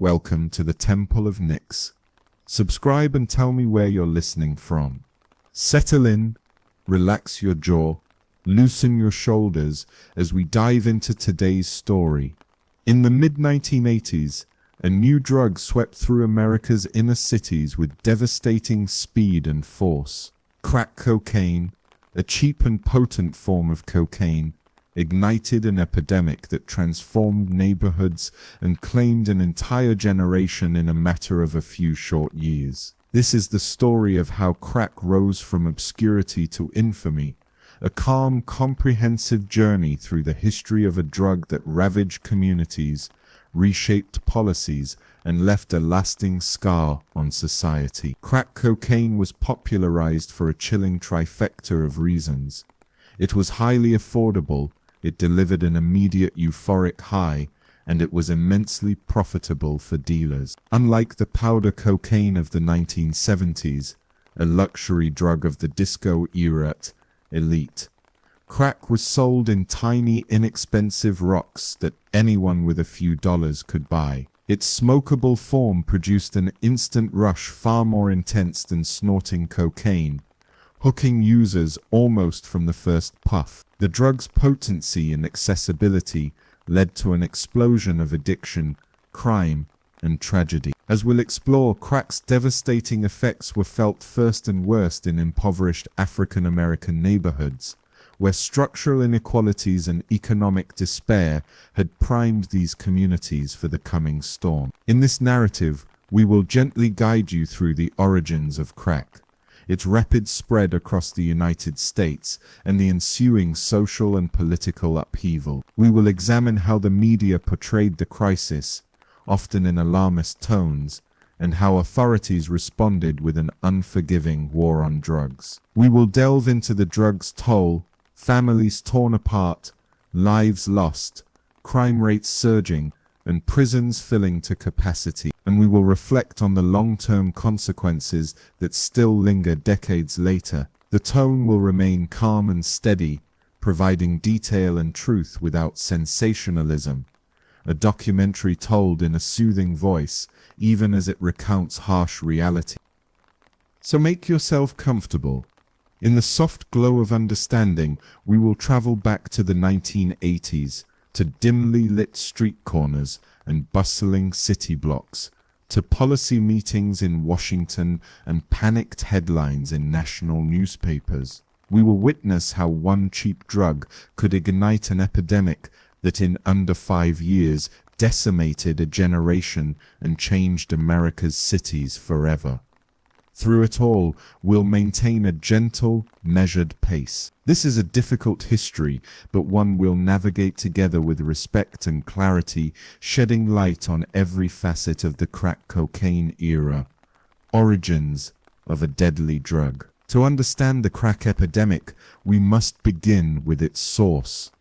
welcome to the Temple of Nyx. Subscribe and tell me where you're listening from. Settle in, relax your jaw, loosen your shoulders as we dive into today's story. In the mid-1980s, a new drug swept through America's inner cities with devastating speed and force. Crack cocaine, a cheap and potent form of cocaine, ignited an epidemic that transformed neighborhoods and claimed an entire generation in a matter of a few short years. This is the story of how crack rose from obscurity to infamy, a calm, comprehensive journey through the history of a drug that ravaged communities, reshaped policies, and left a lasting scar on society. Crack cocaine was popularized for a chilling trifecta of reasons. It was highly affordable, it delivered an immediate euphoric high, and it was immensely profitable for dealers. Unlike the powder cocaine of the 1970s, a luxury drug of the disco era, elite, crack was sold in tiny, inexpensive rocks that anyone with a few dollars could buy. Its smokable form produced an instant rush far more intense than snorting cocaine, hooking users almost from the first puff. The drug's potency and accessibility led to an explosion of addiction, crime, and tragedy. As we'll explore, crack's devastating effects were felt first and worst in impoverished African American neighborhoods, where structural inequalities and economic despair had primed these communities for the coming storm. In this narrative, we will gently guide you through the origins of crack, its rapid spread across the United States, and the ensuing social and political upheaval. We will examine how the media portrayed the crisis, often in alarmist tones, and how authorities responded with an unforgiving war on drugs. We will delve into the drug's toll, families torn apart, lives lost, crime rates surging, and prisons filling to capacity. And we will reflect on the long-term consequences that still linger decades later. The tone will remain calm and steady, providing detail and truth without sensationalism. A documentary told in a soothing voice, even as it recounts harsh reality. So make yourself comfortable. In the soft glow of understanding, we will travel back to the 1980s, to dimly lit street corners and bustling city blocks, to policy meetings in Washington and panicked headlines in national newspapers. We will witness how one cheap drug could ignite an epidemic that in under 5 years decimated a generation and changed America's cities forever. Through it all, we'll maintain a gentle, measured pace. This is a difficult history, but one we'll navigate together with respect and clarity, shedding light on every facet of the crack cocaine era. Origins of a deadly drug. To understand the crack epidemic, we must begin with its source: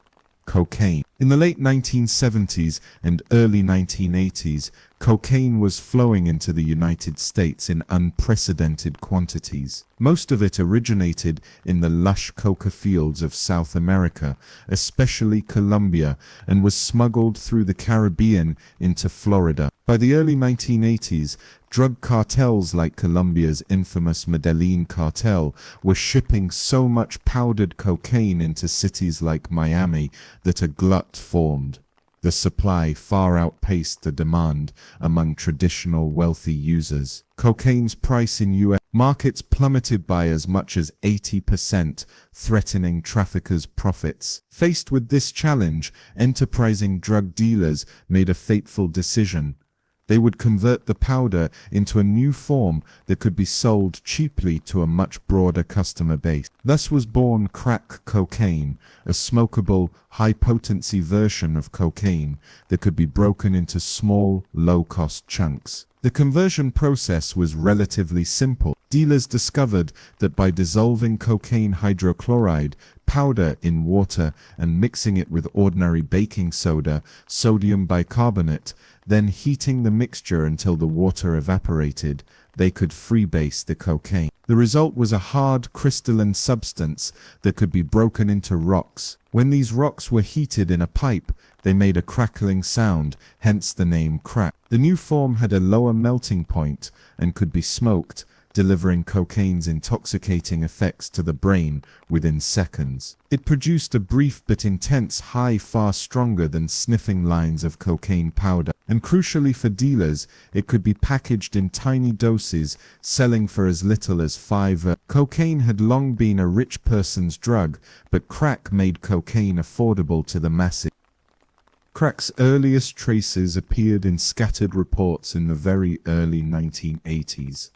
cocaine. In the late 1970s and early 1980s, cocaine was flowing into the United States in unprecedented quantities. Most of it originated in the lush coca fields of South America, especially Colombia, and was smuggled through the Caribbean into Florida. By the early 1980s, drug cartels like Colombia's infamous Medellin cartel were shipping so much powdered cocaine into cities like Miami that a glut formed. The supply far outpaced the demand among traditional wealthy users. Cocaine's price in U.S. markets plummeted by as much as 80%, threatening traffickers' profits. Faced with this challenge, enterprising drug dealers made a fateful decision. They would convert the powder into a new form that could be sold cheaply to a much broader customer base. Thus was born crack cocaine, a smokable, high-potency version of cocaine that could be broken into small, low-cost chunks. The conversion process was relatively simple. Dealers discovered that by dissolving cocaine hydrochloride powder in water and mixing it with ordinary baking soda, sodium bicarbonate, then heating the mixture until the water evaporated, they could freebase the cocaine. The result was a hard, crystalline substance that could be broken into rocks. When these rocks were heated in a pipe, They made a crackling sound, hence the name crack. The new form had a lower melting point and could be smoked, delivering cocaine's intoxicating effects to the brain within seconds. It produced a brief but intense high far stronger than sniffing lines of cocaine powder. And crucially for dealers, it could be packaged in tiny doses, selling for as little as $5. Cocaine had long been a rich person's drug, but crack made cocaine affordable to the masses. Crack's earliest traces appeared in scattered reports in the very early 1980s.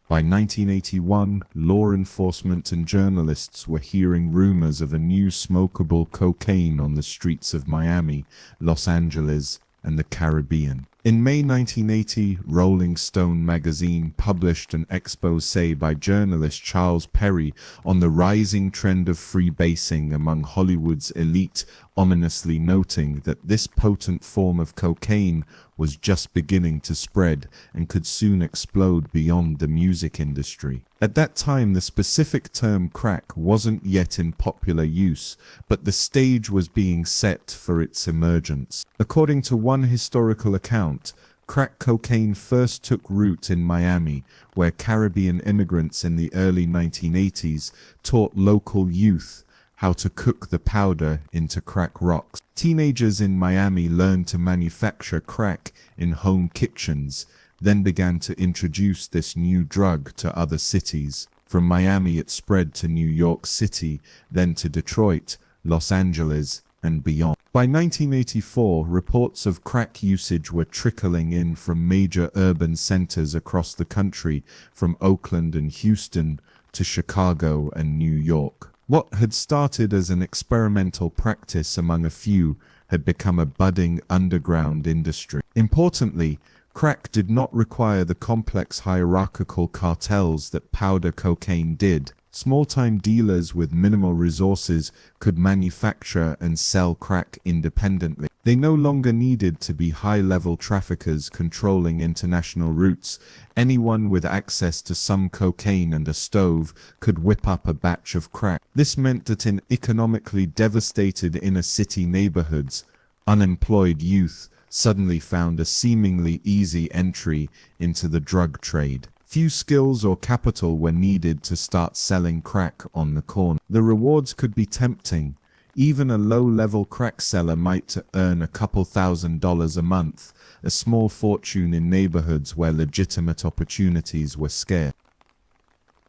By 1981, law enforcement and journalists were hearing rumors of a new smokable cocaine on the streets of Miami, Los Angeles, and the Caribbean. In May 1980, Rolling Stone magazine published an exposé by journalist Charles Perry on the rising trend of freebasing among Hollywood's elite, ominously noting that this potent form of cocaine was just beginning to spread and could soon explode beyond the music industry. At that time, the specific term crack wasn't yet in popular use, but the stage was being set for its emergence. According to one historical account, crack cocaine first took root in Miami, where Caribbean immigrants in the early 1980s taught local youth how to cook the powder into crack rocks. Teenagers in Miami learned to manufacture crack in home kitchens, then began to introduce this new drug to other cities. From Miami it spread to New York City, then to Detroit, Los Angeles, and beyond. By 1984, reports of crack usage were trickling in from major urban centers across the country, from Oakland and Houston to Chicago and New York. What had started as an experimental practice among a few had become a budding underground industry. Importantly, crack did not require the complex hierarchical cartels that powder cocaine did. Small-time dealers with minimal resources could manufacture and sell crack independently. They no longer needed to be high-level traffickers controlling international routes. Anyone with access to some cocaine and a stove could whip up a batch of crack. This meant that in economically devastated inner-city neighborhoods, unemployed youth suddenly found a seemingly easy entry into the drug trade. Few skills or capital were needed to start selling crack on the corner. The rewards could be tempting. Even a low-level crack seller might earn a couple $1,000s a month, a small fortune in neighborhoods where legitimate opportunities were scarce.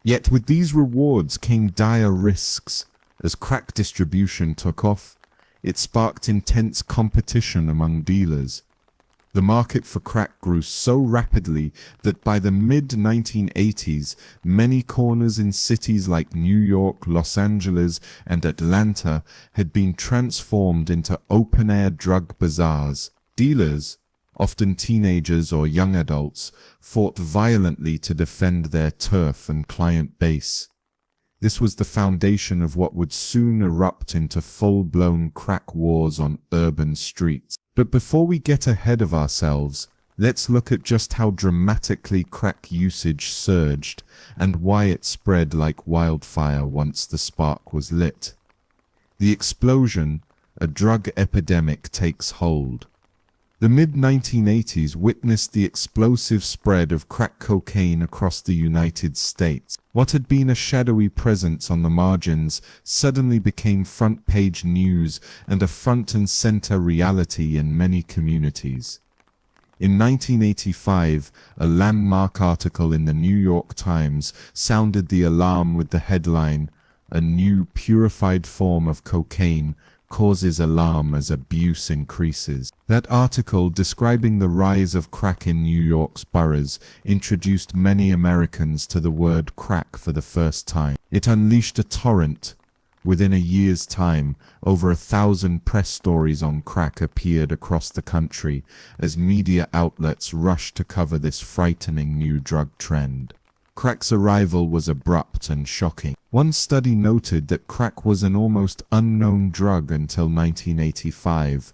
Yet with these rewards came dire risks. As crack distribution took off, it sparked intense competition among dealers. The market for crack grew so rapidly that by the mid-1980s, many corners in cities like New York, Los Angeles, and Atlanta had been transformed into open-air drug bazaars. Dealers, often teenagers or young adults, fought violently to defend their turf and client base. This was the foundation of what would soon erupt into full-blown crack wars on urban streets. But before we get ahead of ourselves, let's look at just how dramatically crack usage surged and why it spread like wildfire once the spark was lit. The explosion, a drug epidemic, takes hold. The mid-1980s witnessed the explosive spread of crack cocaine across the United States. What had been a shadowy presence on the margins suddenly became front-page news and a front-and-center reality in many communities. In 1985, a landmark article in the New York Times sounded the alarm with the headline, "A new purified form of cocaine causes alarm as abuse increases." That article, describing the rise of crack in New York's boroughs, introduced many Americans to the word crack for the first time. It unleashed a torrent. Within a year's time, over 1,000 press stories on crack appeared across the country as media outlets rushed to cover this frightening new drug trend. Crack's arrival was abrupt and shocking. One study noted that crack was an almost unknown drug until 1985,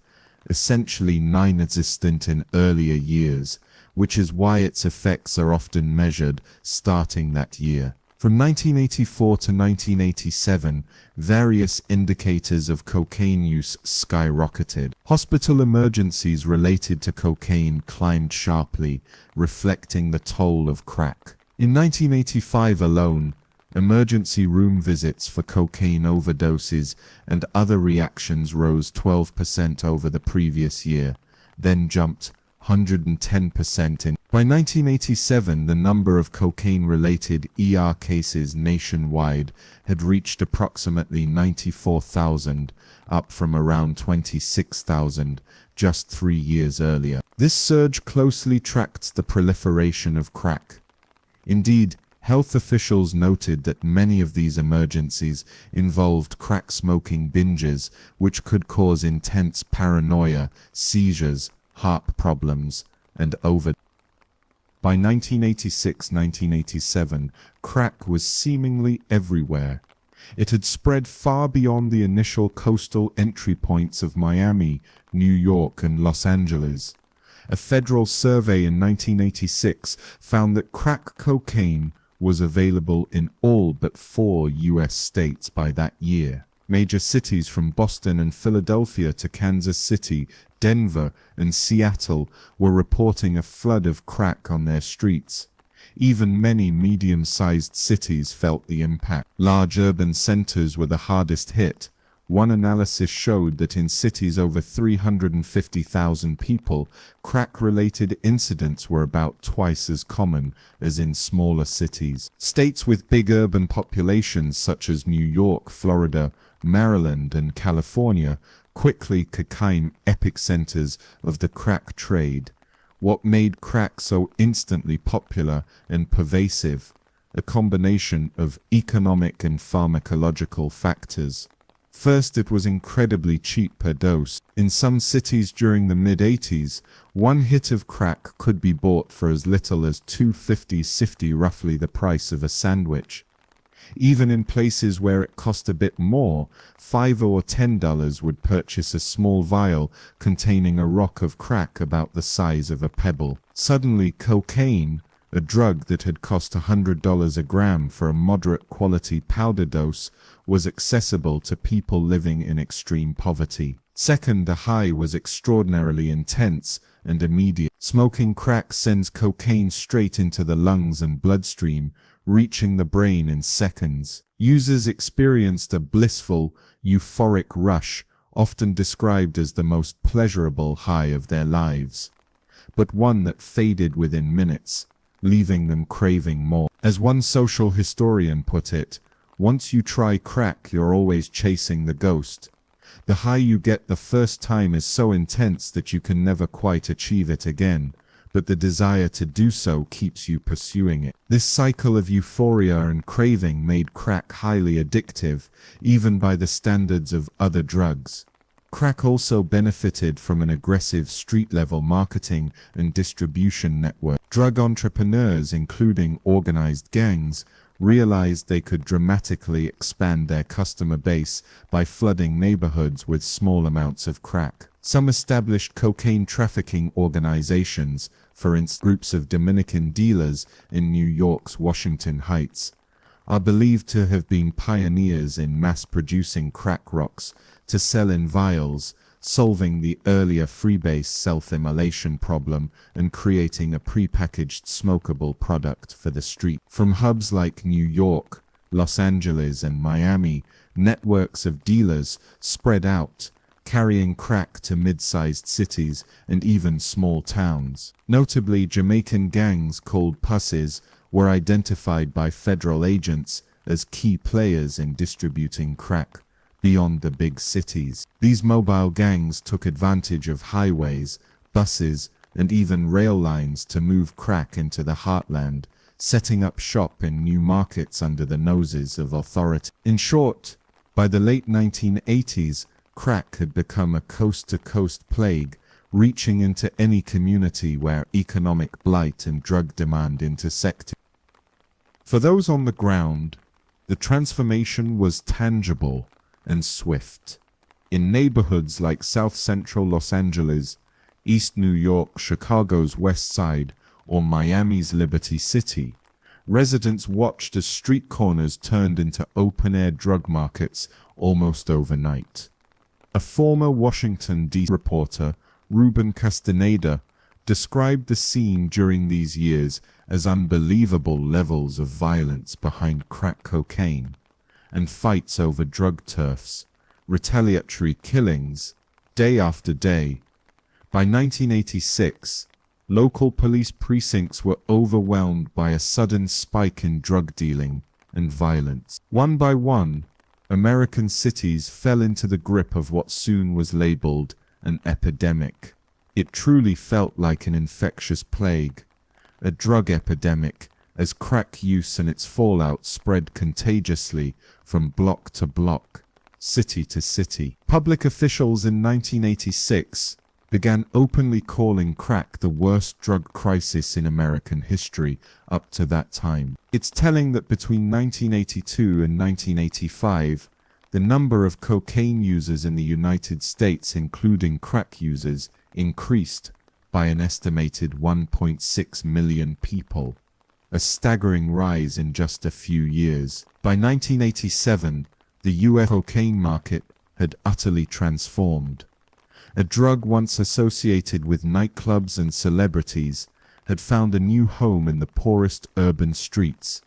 essentially non-existent in earlier years, which is why its effects are often measured starting that year. From 1984 to 1987, various indicators of cocaine use skyrocketed. Hospital emergencies related to cocaine climbed sharply, reflecting the toll of crack. In 1985 alone, emergency room visits for cocaine overdoses and other reactions rose 12% over the previous year, then jumped 110% in. By 1987, the number of cocaine-related ER cases nationwide had reached approximately 94,000, up from around 26,000 just 3 years earlier. This surge closely tracked the proliferation of crack. Indeed, health officials noted that many of these emergencies involved crack smoking binges, which could cause intense paranoia, seizures, heart problems, and overdose. By 1986-1987, crack was seemingly everywhere. It had spread far beyond the initial coastal entry points of Miami, New York, and Los Angeles. A federal survey in 1986 found that crack cocaine was available in all but 4 U.S. states by that year. Major cities from Boston and Philadelphia to Kansas City, Denver, and Seattle were reporting a flood of crack on their streets. Even many medium-sized cities felt the impact. Large urban centers were the hardest hit. One analysis showed that in cities over 350,000 people, crack-related incidents were about twice as common as in smaller cities. States with big urban populations such as New York, Florida, Maryland, and California quickly became epicenters of the crack trade. What made crack so instantly popular and pervasive? A combination of economic and pharmacological factors. First, it was incredibly cheap per dose. In some cities during the mid-80s, one hit of crack could be bought for as little as $2.50, roughly the price of a sandwich. Even in places where it cost a bit more, $5 or $10 would purchase a small vial containing a rock of crack about the size of a pebble. Suddenly, cocaine, a drug that had cost $100 a gram for a moderate quality powder dose, was accessible to people living in extreme poverty. Second, the high was extraordinarily intense and immediate. Smoking crack sends cocaine straight into the lungs and bloodstream, reaching the brain in seconds. Users experienced a blissful, euphoric rush, often described as the most pleasurable high of their lives, but one that faded within minutes, leaving them craving more. As one social historian put it, once you try crack, you're always chasing the ghost. The high you get the first time is so intense that you can never quite achieve it again, but the desire to do so keeps you pursuing it. This cycle of euphoria and craving made crack highly addictive, even by the standards of other drugs. Crack also benefited from an aggressive street-level marketing and distribution network. Drug entrepreneurs, including organized gangs, realized they could dramatically expand their customer base by flooding neighborhoods with small amounts of crack. Some established cocaine trafficking organizations, for instance groups of Dominican dealers in New York's Washington Heights, are believed to have been pioneers in mass-producing crack rocks to sell in vials, solving the earlier freebase self-immolation problem and creating a prepackaged smokable product for the street. From hubs like New York, Los Angeles, and Miami, networks of dealers spread out, carrying crack to mid-sized cities and even small towns. Notably, Jamaican gangs called Pusses were identified by federal agents as key players in distributing crack beyond the big cities. These mobile gangs took advantage of highways, buses, and even rail lines to move crack into the heartland, setting up shop in new markets under the noses of authority. In short, by the late 1980s, crack had become a coast-to-coast plague, reaching into any community where economic blight and drug demand intersected. For those on the ground, the transformation was tangible and swift. In neighborhoods like South Central Los Angeles, East New York, Chicago's West Side, or Miami's Liberty City, residents watched as street corners turned into open-air drug markets almost overnight. A former Washington, D.C. reporter, Ruben Castaneda, described the scene during these years as unbelievable levels of violence behind crack cocaine, and fights over drug turfs, retaliatory killings, day after day. By 1986, local police precincts were overwhelmed by a sudden spike in drug dealing and violence. One by one, American cities fell into the grip of what soon was labeled an epidemic. It truly felt like an infectious plague, a drug epidemic, as crack use and its fallout spread contagiously from block to block, city to city. Public officials in 1986 began openly calling crack the worst drug crisis in American history up to that time. It's telling that between 1982 and 1985, the number of cocaine users in the United States, including crack users, increased by an estimated 1.6 million people, a staggering rise in just a few years. By 1987, the US cocaine market had utterly transformed. A drug once associated with nightclubs and celebrities had found a new home in the poorest urban streets,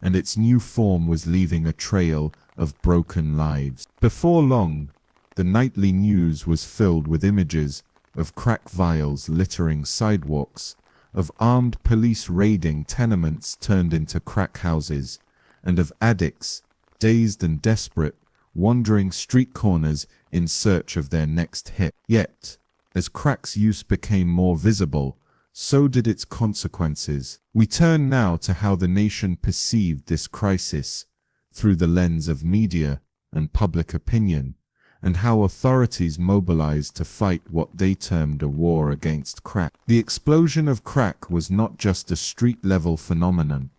and its new form was leaving a trail of broken lives. Before long, the nightly news was filled with images of crack vials littering sidewalks, of armed police raiding tenements turned into crack houses, and of addicts, dazed and desperate, wandering street corners in search of their next hit. Yet, as crack's use became more visible, so did its consequences. We turn now to how the nation perceived this crisis through the lens of media and public opinion, and how authorities mobilized to fight what they termed a war against crack. The explosion of crack was not just a street-level phenomenon.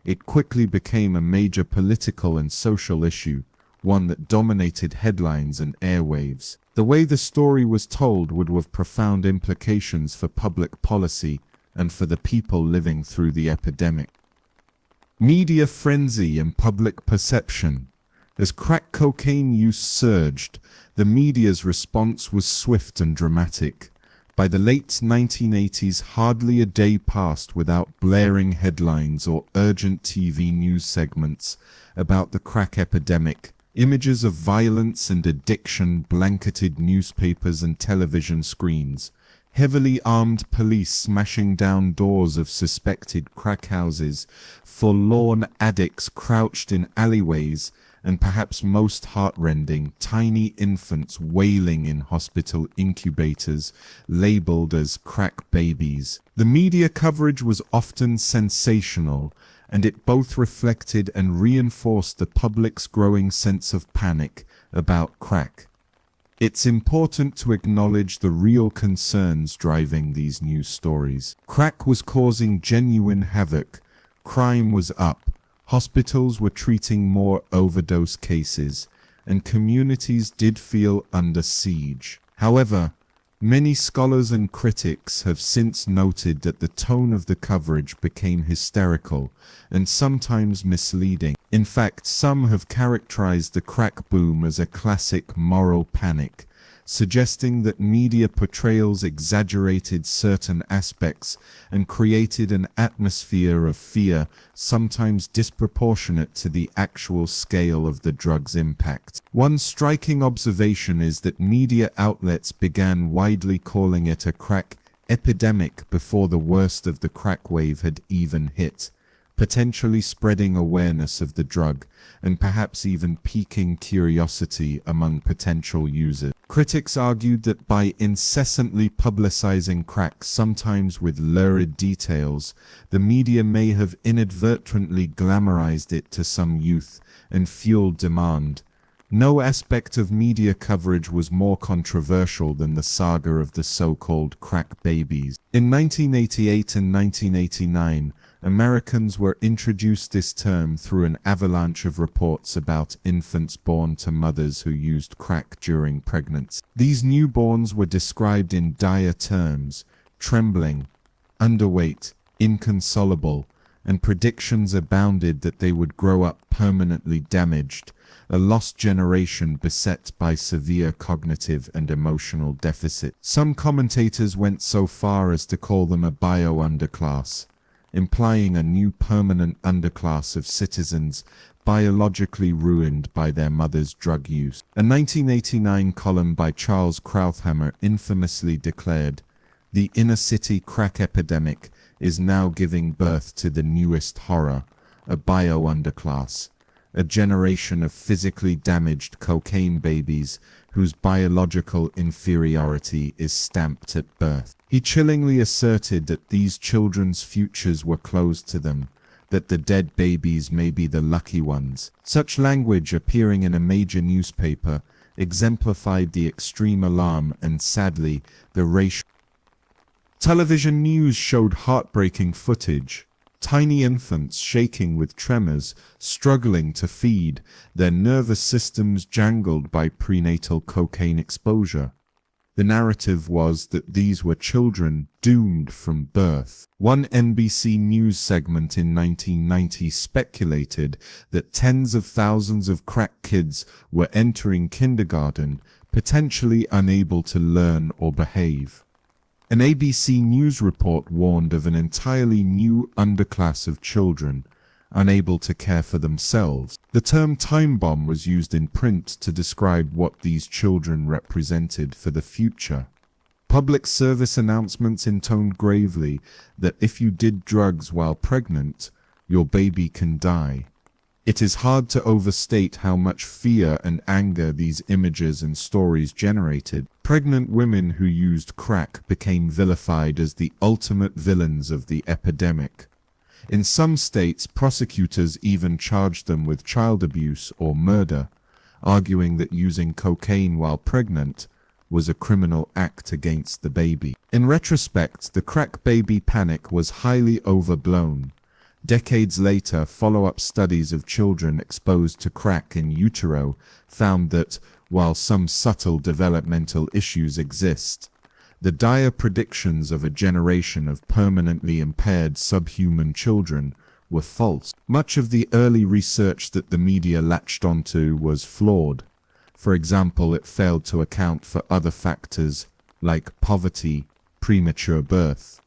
It quickly became a major political and social issue, one that dominated headlines and airwaves. The way the story was told would have profound implications for public policy and for the people living through the epidemic. Media frenzy and public perception. As crack cocaine use surged, the media's response was swift and dramatic. By the late 1980s, hardly a day passed without blaring headlines or urgent TV news segments about the crack epidemic. Images of violence and addiction blanketed newspapers and television screens. Heavily armed police smashing down doors of suspected crack houses, forlorn addicts crouched in alleyways, and perhaps most heartrending, tiny infants wailing in hospital incubators, labeled as crack babies. The media coverage was often sensational, and it both reflected and reinforced the public's growing sense of panic about crack. It's important to acknowledge the real concerns driving these news stories. Crack was causing genuine havoc. Crime was up. Hospitals were treating more overdose cases, and communities did feel under siege. However, many scholars and critics have since noted that the tone of the coverage became hysterical and sometimes misleading. In fact, some have characterized the crack boom as a classic moral panic, suggesting that media portrayals exaggerated certain aspects and created an atmosphere of fear, sometimes disproportionate to the actual scale of the drug's impact. One striking observation is that media outlets began widely calling it a crack epidemic before the worst of the crack wave had even hit, potentially spreading awareness of the drug and perhaps even piquing curiosity among potential users. Critics argued that by incessantly publicizing crack, sometimes with lurid details, the media may have inadvertently glamorized it to some youth and fueled demand. No aspect of media coverage was more controversial than the saga of the so-called crack babies. In 1988 and 1989, Americans were introduced this term through an avalanche of reports about infants born to mothers who used crack during pregnancy. These newborns were described in dire terms: trembling, underweight, inconsolable, and predictions abounded that they would grow up permanently damaged, a lost generation beset by severe cognitive and emotional deficit. Some commentators went so far as to call them a bio-underclass, implying a new permanent underclass of citizens biologically ruined by their mother's drug use. A 1989 column by Charles Krauthammer infamously declared, "The inner-city crack epidemic is now giving birth to the newest horror, a bio-underclass, a generation of physically damaged cocaine babies whose biological inferiority is stamped at birth." He chillingly asserted that these children's futures were closed to them, that the dead babies may be the lucky ones. Such language appearing in a major newspaper exemplified the extreme alarm and, sadly, the racial. Television news showed heartbreaking footage. Tiny infants shaking with tremors, struggling to feed, their nervous systems jangled by prenatal cocaine exposure. The narrative was that these were children doomed from birth. One NBC News segment in 1990 speculated that tens of thousands of crack kids were entering kindergarten, potentially unable to learn or behave. An ABC News report warned of an entirely new underclass of children, unable to care for themselves. The term time bomb was used in print to describe what these children represented for the future. Public service announcements intoned gravely that if you did drugs while pregnant, your baby can die. It is hard to overstate how much fear and anger these images and stories generated. Pregnant women who used crack became vilified as the ultimate villains of the epidemic. In some states, prosecutors even charged them with child abuse or murder, arguing that using cocaine while pregnant was a criminal act against the baby. In retrospect, the crack baby panic was highly overblown. Decades later, follow-up studies of children exposed to crack in utero found that, while some subtle developmental issues exist, the dire predictions of a generation of permanently impaired subhuman children were false. Much of the early research that the media latched onto was flawed. For example, it failed to account for other factors like poverty, premature birth,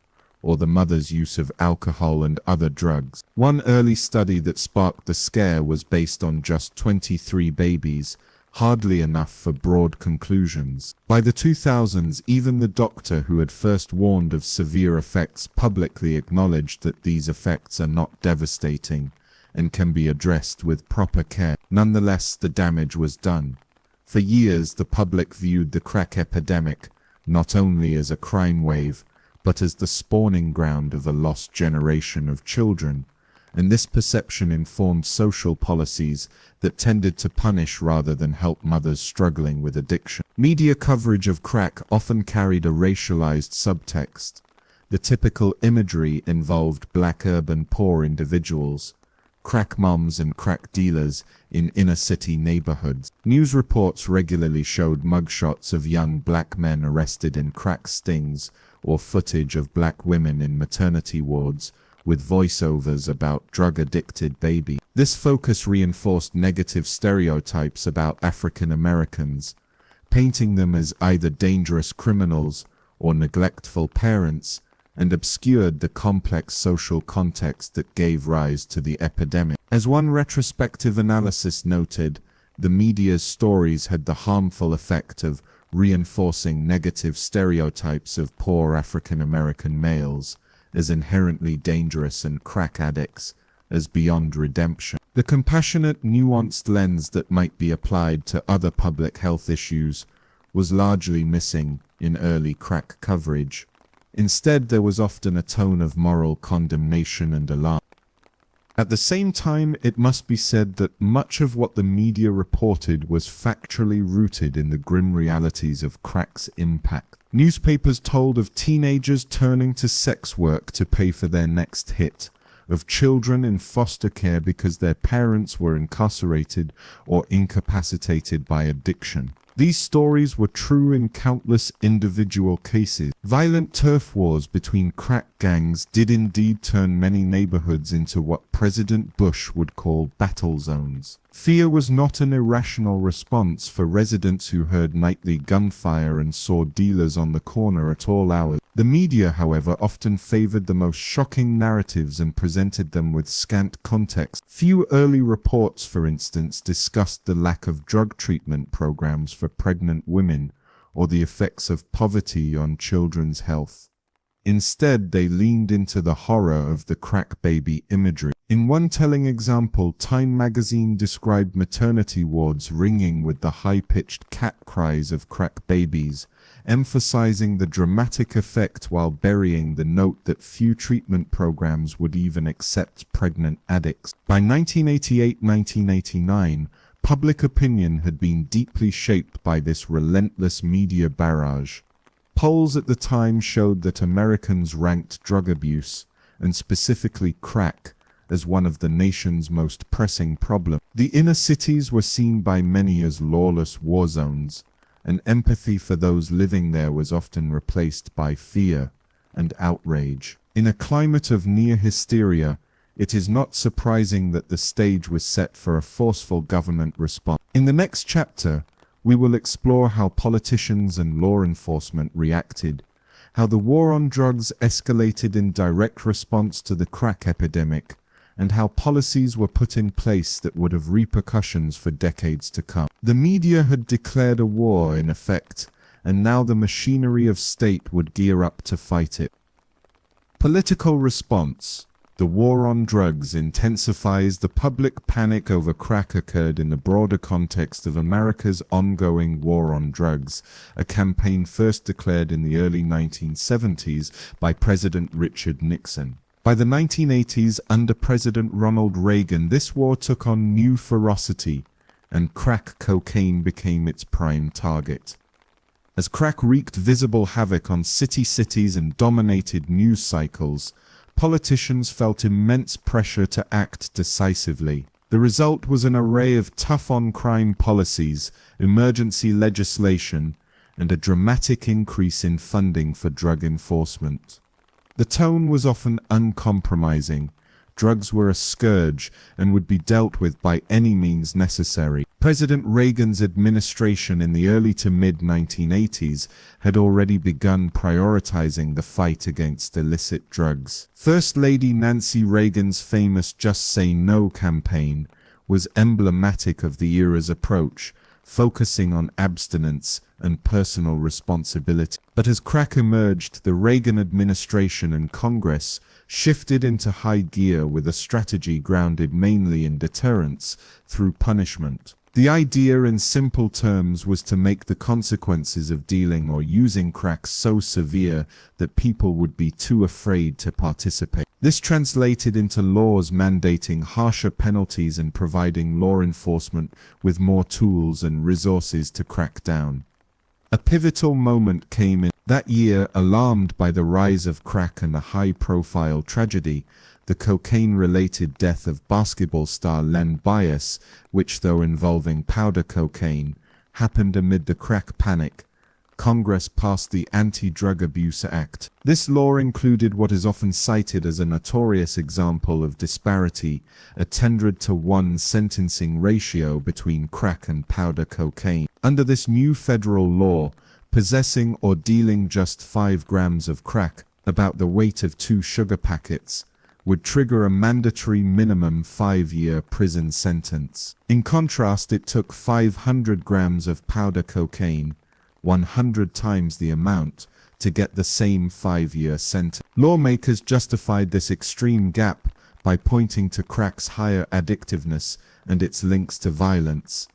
or the mother's use of alcohol and other drugs. One early study that sparked the scare was based on just 23 babies, hardly enough for broad conclusions. By the 2000s, even the doctor who had first warned of severe effects publicly acknowledged that these effects are not devastating and can be addressed with proper care. Nonetheless, the damage was done. For years, the public viewed the crack epidemic not only as a crime wave, but as the spawning ground of a lost generation of children, and this perception informed social policies that tended to punish rather than help mothers struggling with addiction. Media coverage of crack often carried a racialized subtext. The typical imagery involved black urban poor individuals, crack moms and crack dealers in inner-city neighborhoods. News reports regularly showed mugshots of young black men arrested in crack stings, or footage of black women in maternity wards, with voiceovers about drug-addicted babies. This focus reinforced negative stereotypes about African Americans, painting them as either dangerous criminals or neglectful parents, and obscured the complex social context that gave rise to the epidemic. As one retrospective analysis noted, the media's stories had the harmful effect of reinforcing negative stereotypes of poor African American males as inherently dangerous and crack addicts as beyond redemption. The compassionate, nuanced lens that might be applied to other public health issues was largely missing in early crack coverage. Instead, there was often a tone of moral condemnation and alarm. At the same time, it must be said that much of what the media reported was factually rooted in the grim realities of crack's impact. Newspapers told of teenagers turning to sex work to pay for their next hit, of children in foster care because their parents were incarcerated or incapacitated by addiction. These stories were true in countless individual cases. Violent turf wars between crack gangs did indeed turn many neighborhoods into what President Bush would call battle zones. Fear was not an irrational response for residents who heard nightly gunfire and saw dealers on the corner at all hours. The media, however, often favored the most shocking narratives and presented them with scant context. Few early reports, for instance, discussed the lack of drug treatment programs for pregnant women or the effects of poverty on children's health. Instead, they leaned into the horror of the crack baby imagery. In one telling example, Time magazine described maternity wards ringing with the high-pitched cat cries of crack babies, emphasizing the dramatic effect while burying the note that few treatment programs would even accept pregnant addicts. By 1988-1989, public opinion had been deeply shaped by this relentless media barrage. Polls at the time showed that Americans ranked drug abuse, and specifically crack, as one of the nation's most pressing problems. The inner cities were seen by many as lawless war zones, and empathy for those living there was often replaced by fear and outrage. In a climate of near hysteria, it is not surprising that the stage was set for a forceful government response. In the next chapter, we will explore how politicians and law enforcement reacted, how the war on drugs escalated in direct response to the crack epidemic, and how policies were put in place that would have repercussions for decades to come. The media had declared a war, in effect, and now the machinery of state would gear up to fight it. Political response. The war on drugs intensifies. The public panic over crack occurred in the broader context of America's ongoing war on drugs, a campaign first declared in the early 1970s by President Richard Nixon. By the 1980s, under President Ronald Reagan, this war took on new ferocity, and crack cocaine became its prime target. As crack wreaked visible havoc on cities and dominated news cycles, politicians felt immense pressure to act decisively. The result was an array of tough-on-crime policies, emergency legislation, and a dramatic increase in funding for drug enforcement. The tone was often uncompromising. Drugs were a scourge and would be dealt with by any means necessary. President Reagan's administration in the early to mid-1980s had already begun prioritizing the fight against illicit drugs. First Lady Nancy Reagan's famous Just Say No campaign was emblematic of the era's approach, focusing on abstinence and personal responsibility. But as crack emerged, the Reagan administration and Congress shifted into high gear with a strategy grounded mainly in deterrence through punishment. The idea in simple terms was to make the consequences of dealing or using crack so severe that people would be too afraid to participate. This translated into laws mandating harsher penalties and providing law enforcement with more tools and resources to crack down. A pivotal moment came in that year. Alarmed by the rise of crack and the high-profile tragedy, the cocaine-related death of basketball star Len Bias, which, though involving powder cocaine, happened amid the crack panic, Congress passed the Anti-Drug Abuse Act. This law included what is often cited as a notorious example of disparity, a 10-to-1 sentencing ratio between crack and powder cocaine. Under this new federal law, possessing or dealing just 5 grams of crack, about the weight of 2 sugar packets, would trigger a mandatory minimum 5-year prison sentence. In contrast, it took 500 grams of powder cocaine, 100 times the amount, to get the same 5-year sentence. Lawmakers justified this extreme gap by pointing to crack's higher addictiveness and its links to violence.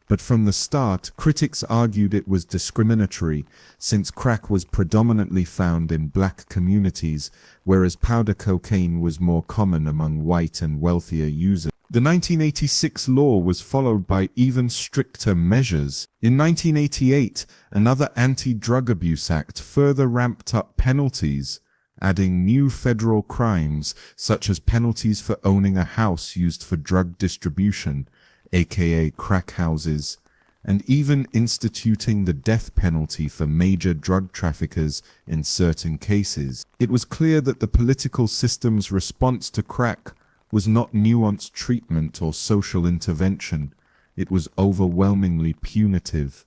But from the start, critics argued it was discriminatory, since crack was predominantly found in black communities, whereas powder cocaine was more common among white and wealthier users. The 1986 law was followed by even stricter measures. In 1988, another Anti-Drug Abuse Act further ramped up penalties, adding new federal crimes such as penalties for owning a house used for drug distribution, aka crack houses, and even instituting the death penalty for major drug traffickers in certain cases. It was clear that the political system's response to crack was not nuanced treatment or social intervention. It was overwhelmingly punitive.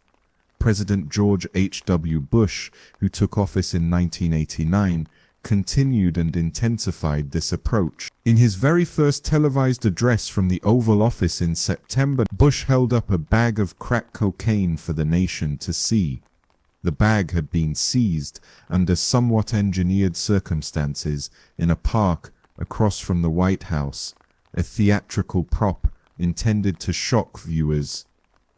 President George H.W. Bush, who took office in 1989, continued and intensified this approach. In his very first televised address from the Oval Office in September, Bush held up a bag of crack cocaine for the nation to see. The bag had been seized under somewhat engineered circumstances in a park across from the White House, a theatrical prop intended to shock viewers.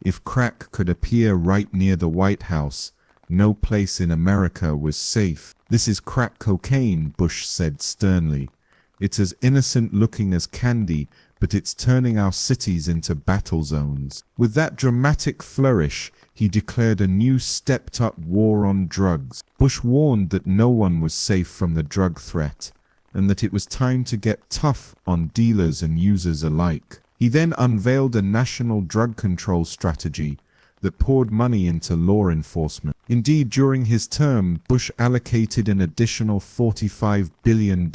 If crack could appear right near the White House, no place in America was safe. "This is crack cocaine," Bush said sternly. "It's as innocent looking as candy, but it's turning our cities into battle zones." With that dramatic flourish, he declared a new stepped-up war on drugs. Bush warned that no one was safe from the drug threat, and that it was time to get tough on dealers and users alike. He then unveiled a national drug control strategy that poured money into law enforcement. Indeed, during his term, Bush allocated an additional $45 billion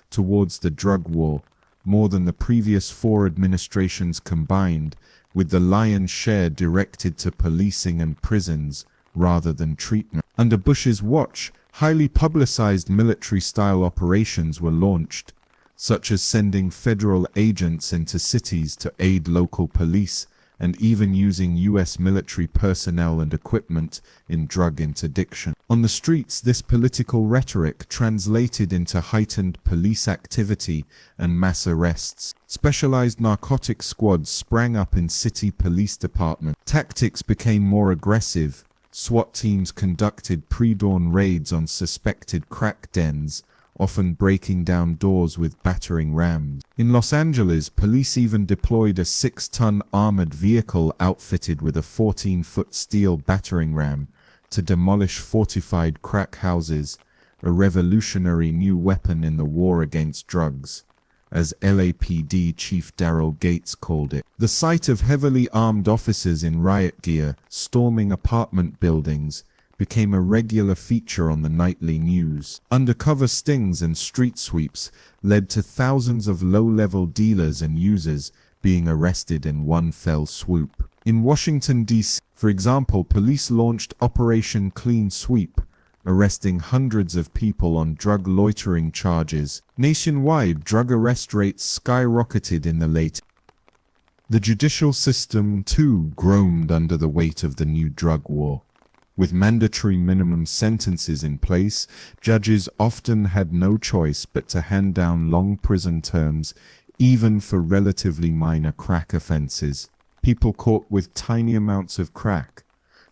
towards the drug war, more than the previous 4 administrations combined, with the lion's share directed to policing and prisons rather than treatment. Under Bush's watch, highly publicized military-style operations were launched, such as sending federal agents into cities to aid local police, and even using U.S. military personnel and equipment in drug interdiction. On the streets, this political rhetoric translated into heightened police activity and mass arrests. Specialized narcotics squads sprang up in city police departments. Tactics became more aggressive. SWAT teams conducted pre-dawn raids on suspected crack dens, often breaking down doors with battering rams. In Los Angeles, police even deployed a 6-ton armored vehicle outfitted with a 14-foot steel battering ram to demolish fortified crack houses, a revolutionary new weapon in the war against drugs, as LAPD Chief Daryl Gates called it. The sight of heavily armed officers in riot gear storming apartment buildings became a regular feature on the nightly news. Undercover stings and street sweeps led to thousands of low-level dealers and users being arrested in one fell swoop. In Washington, D.C., for example, police launched Operation Clean Sweep, arresting hundreds of people on drug loitering charges. Nationwide, drug arrest rates skyrocketed in the late. The judicial system, too, groaned under the weight of the new drug war. With mandatory minimum sentences in place, judges often had no choice but to hand down long prison terms, even for relatively minor crack offenses. People caught with tiny amounts of crack,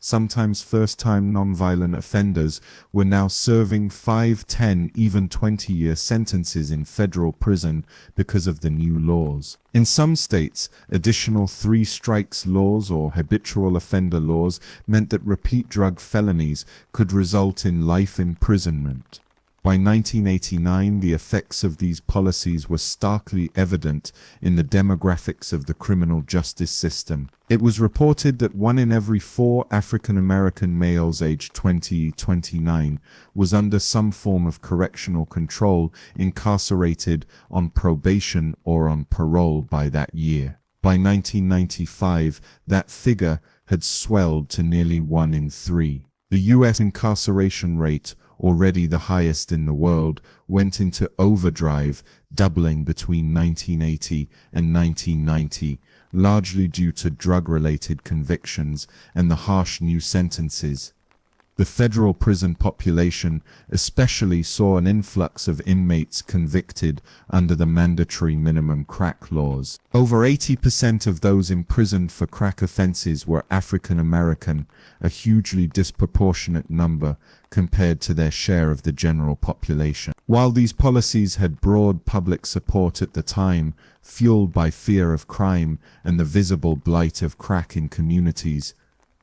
sometimes first-time nonviolent offenders, were now serving 5, 10, even 20-year sentences in federal prison because of the new laws. In some states, additional 3 strikes laws or habitual offender laws meant that repeat drug felonies could result in life imprisonment. By 1989, the effects of these policies were starkly evident in the demographics of the criminal justice system. It was reported that 1 in every 4 African American males aged 20-29 was under some form of correctional control, incarcerated on probation or on parole by that year. By 1995, that figure had swelled to nearly 1 in 3. The U.S. incarceration rate, already the highest in the world, went into overdrive, doubling between 1980 and 1990, largely due to drug-related convictions and the harsh new sentences. The federal prison population especially saw an influx of inmates convicted under the mandatory minimum crack laws. Over 80% of those imprisoned for crack offenses were African American, a hugely disproportionate number compared to their share of the general population. While these policies had broad public support at the time, fueled by fear of crime and the visible blight of crack in communities,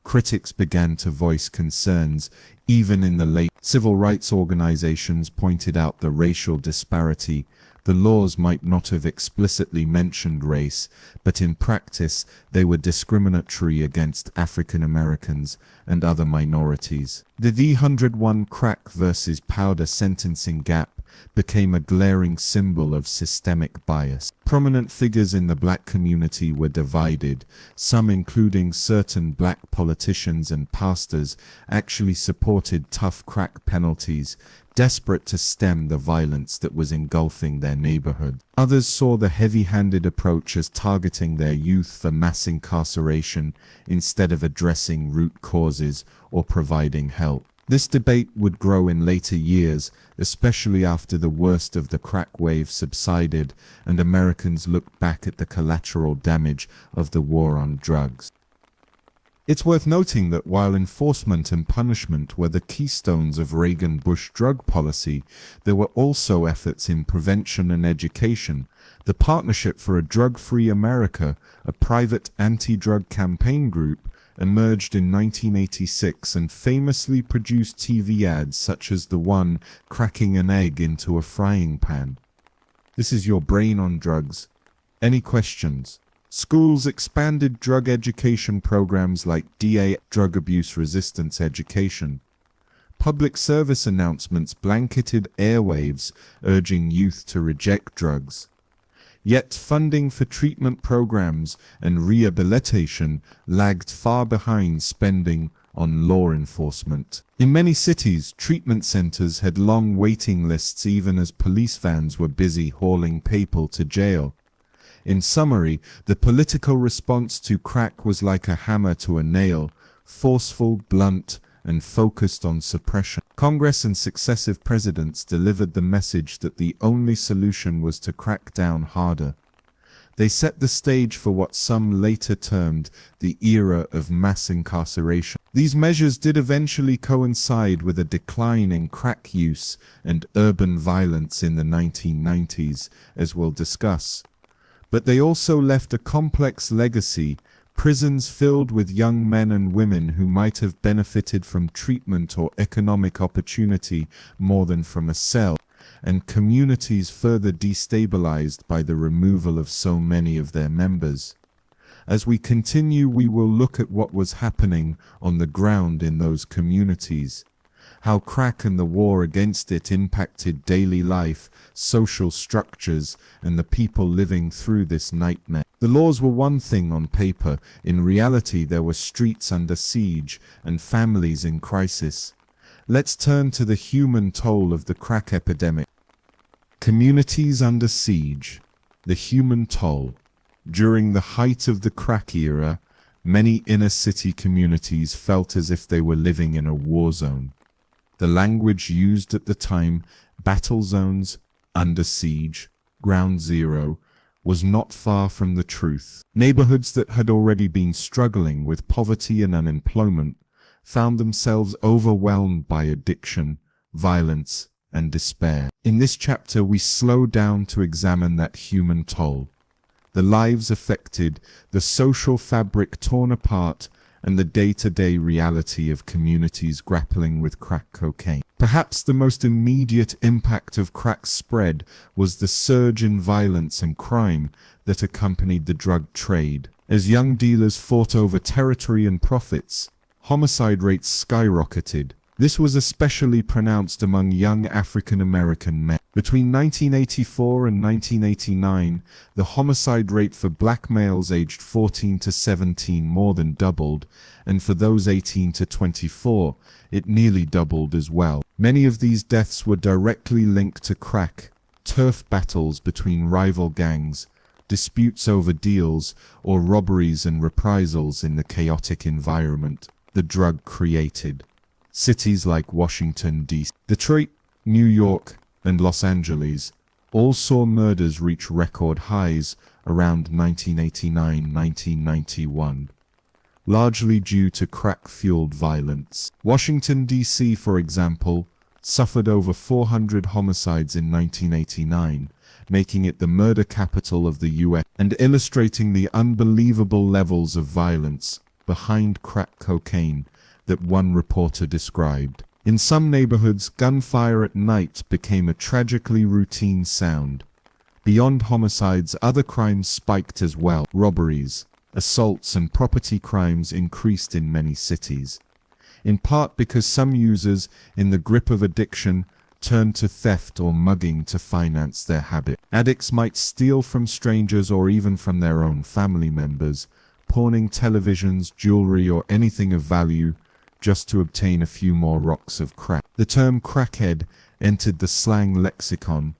critics began to voice concerns. Even in the late, civil rights organizations pointed out the racial disparity, The laws might not have explicitly mentioned race, but in practice they were discriminatory against African Americans and other minorities. The D-101 crack versus powder sentencing gap became a glaring symbol of systemic bias. Prominent figures in the black community were divided, some including certain black politicians and pastors actually supported tough crack penalties, desperate to stem the violence that was engulfing their neighborhood. Others saw the heavy-handed approach as targeting their youth for mass incarceration instead of addressing root causes or providing help. This debate would grow in later years, especially after the worst of the crack wave subsided and Americans looked back at the collateral damage of the war on drugs. It's worth noting that while enforcement and punishment were the keystones of Reagan-Bush drug policy, there were also efforts in prevention and education. The Partnership for a Drug-Free America, a private anti-drug campaign group, emerged in 1986 and famously produced TV ads such as the one cracking an egg into a frying pan. This is your brain on drugs. Any questions? Schools expanded drug education programs like DA, drug abuse resistance education. Public service announcements blanketed airwaves urging youth to reject drugs. Yet funding for treatment programs and rehabilitation lagged far behind spending on law enforcement. In many cities, treatment centers had long waiting lists even as police vans were busy hauling people to jail. In summary, the political response to crack was like a hammer to a nail, forceful, blunt, and focused on suppression. Congress and successive presidents delivered the message that the only solution was to crack down harder. They set the stage for what some later termed the era of mass incarceration. These measures did eventually coincide with a decline in crack use and urban violence in the 1990s, as we'll discuss. But they also left a complex legacy, prisons filled with young men and women who might have benefited from treatment or economic opportunity more than from a cell, and communities further destabilized by the removal of so many of their members. As we continue, we will look at what was happening on the ground in those communities, how crack and the war against it impacted daily life, social structures, and the people living through this nightmare. The laws were one thing on paper. In reality, there were streets under siege and families in crisis. Let's turn to the human toll of the crack epidemic. Communities under siege. The human toll. During the height of the crack era, many inner-city communities felt as if they were living in a war zone. The language used at the time, battle zones, under siege, ground zero, was not far from the truth. Neighborhoods that had already been struggling with poverty and unemployment found themselves overwhelmed by addiction, violence, and despair. In this chapter, we slow down to examine that human toll, the lives affected, the social fabric torn apart, and the day-to-day reality of communities grappling with crack cocaine. Perhaps the most immediate impact of crack's spread was the surge in violence and crime that accompanied the drug trade. As young dealers fought over territory and profits, homicide rates skyrocketed. This was especially pronounced among young African American men. Between 1984 and 1989, the homicide rate for black males aged 14 to 17 more than doubled, and for those 18 to 24, it nearly doubled as well. Many of these deaths were directly linked to crack, turf battles between rival gangs, disputes over deals, or robberies and reprisals in the chaotic environment the drug created. Cities like Washington, D.C., Detroit, New York, and Los Angeles all saw murders reach record highs around 1989-1991, largely due to crack-fueled violence. Washington, D.C., for example, suffered over 400 homicides in 1989, making it the murder capital of the U.S. and illustrating the unbelievable levels of violence behind crack cocaine that one reporter described. In some neighborhoods, gunfire at night became a tragically routine sound. Beyond homicides, other crimes spiked as well. Robberies, assaults, and property crimes increased in many cities, in part because some users, in the grip of addiction, turned to theft or mugging to finance their habit. Addicts might steal from strangers or even from their own family members, pawning televisions, jewelry, or anything of value just to obtain a few more rocks of crack. The term crackhead entered the slang lexicon,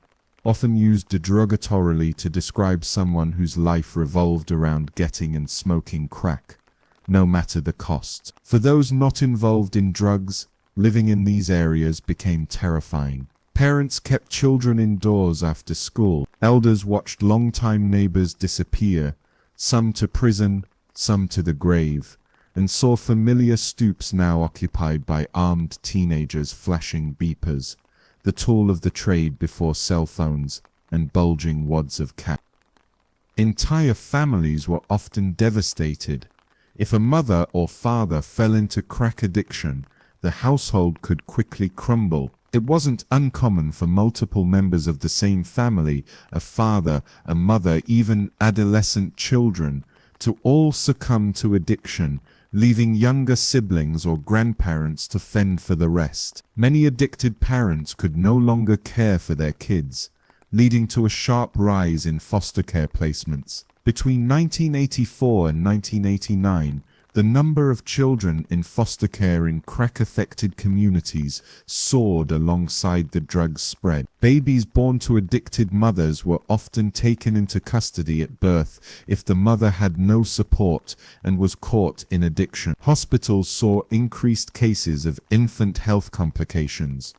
often used derogatorily to describe someone whose life revolved around getting and smoking crack, no matter the cost. For those not involved in drugs, living in these areas became terrifying. Parents kept children indoors after school. Elders watched longtime neighbors disappear, some to prison, some to the grave, and saw familiar stoops now occupied by armed teenagers flashing beepers, the tool of the trade before cell phones and bulging wads of cash. Entire families were often devastated. If a mother or father fell into crack addiction, the household could quickly crumble. It wasn't uncommon for multiple members of the same family, a father, a mother, even adolescent children, to all succumb to addiction, leaving younger siblings or grandparents to fend for the rest. Many addicted parents could no longer care for their kids, leading to a sharp rise in foster care placements. Between 1984 and 1989, the number of children in foster care in crack-affected communities soared alongside the drug's spread. Babies born to addicted mothers were often taken into custody at birth if the mother had no support and was caught in addiction. Hospitals saw increased cases of infant health complications.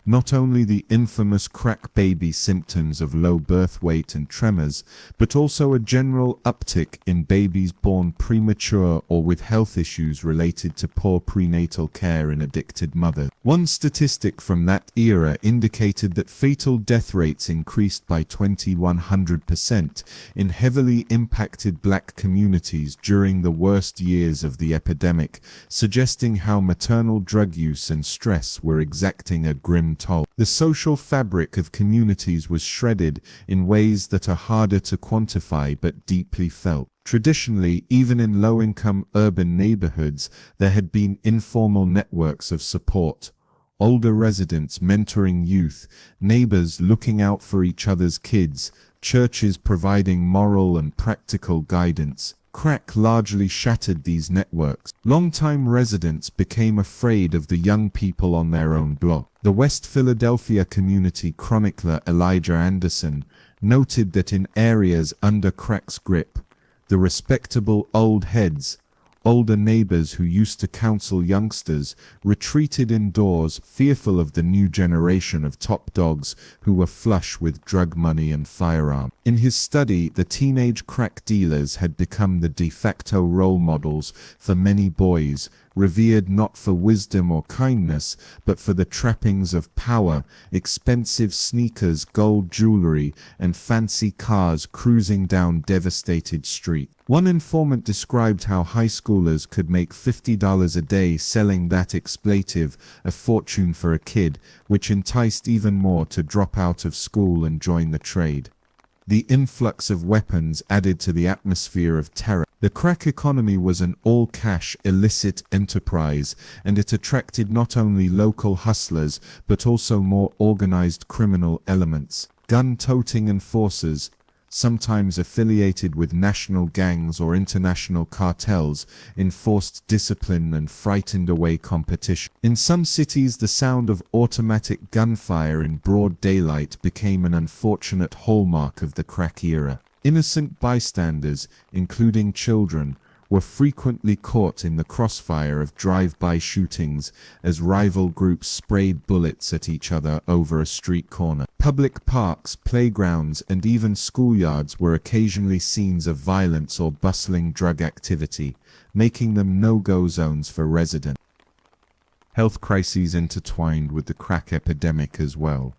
Not only the infamous crack baby symptoms of low birth weight and tremors, but also a general uptick in babies born premature or with health issues related to poor prenatal care in addicted mothers. One statistic from that era indicated that fatal death rates increased by 2,100% in heavily impacted black communities during the worst years of the epidemic, suggesting how maternal drug use and stress were exacting a grim toll. The social fabric of communities was shredded in ways that are harder to quantify but deeply felt. Traditionally, even in low-income urban neighborhoods, there had been informal networks of support. Older residents mentoring youth, neighbors looking out for each other's kids, churches providing moral and practical guidance. Crack largely shattered these networks. Longtime residents became afraid of the young people on their own block. The West Philadelphia community chronicler Elijah Anderson noted that in areas under crack's grip, the respectable old heads, older neighbors who used to counsel youngsters, retreated indoors, fearful of the new generation of top dogs who were flush with drug money and firearms. In his study, the teenage crack dealers had become the de facto role models for many boys, revered not for wisdom or kindness, but for the trappings of power, expensive sneakers, gold jewelry, and fancy cars cruising down devastated streets. One informant described how high schoolers could make $50 a day selling that expletive, a fortune for a kid, which enticed even more to drop out of school and join the trade. The influx of weapons added to the atmosphere of terror. The crack economy was an all-cash, illicit enterprise, and it attracted not only local hustlers, but also more organized criminal elements. Gun-toting enforcers, sometimes affiliated with national gangs or international cartels, enforced discipline and frightened away competition. In some cities, the sound of automatic gunfire in broad daylight became an unfortunate hallmark of the crack era. Innocent bystanders, including children, were frequently caught in the crossfire of drive-by shootings as rival groups sprayed bullets at each other over a street corner. Public parks, playgrounds, and even schoolyards were occasionally scenes of violence or bustling drug activity, making them no-go zones for residents. Health crises intertwined with the crack epidemic as well.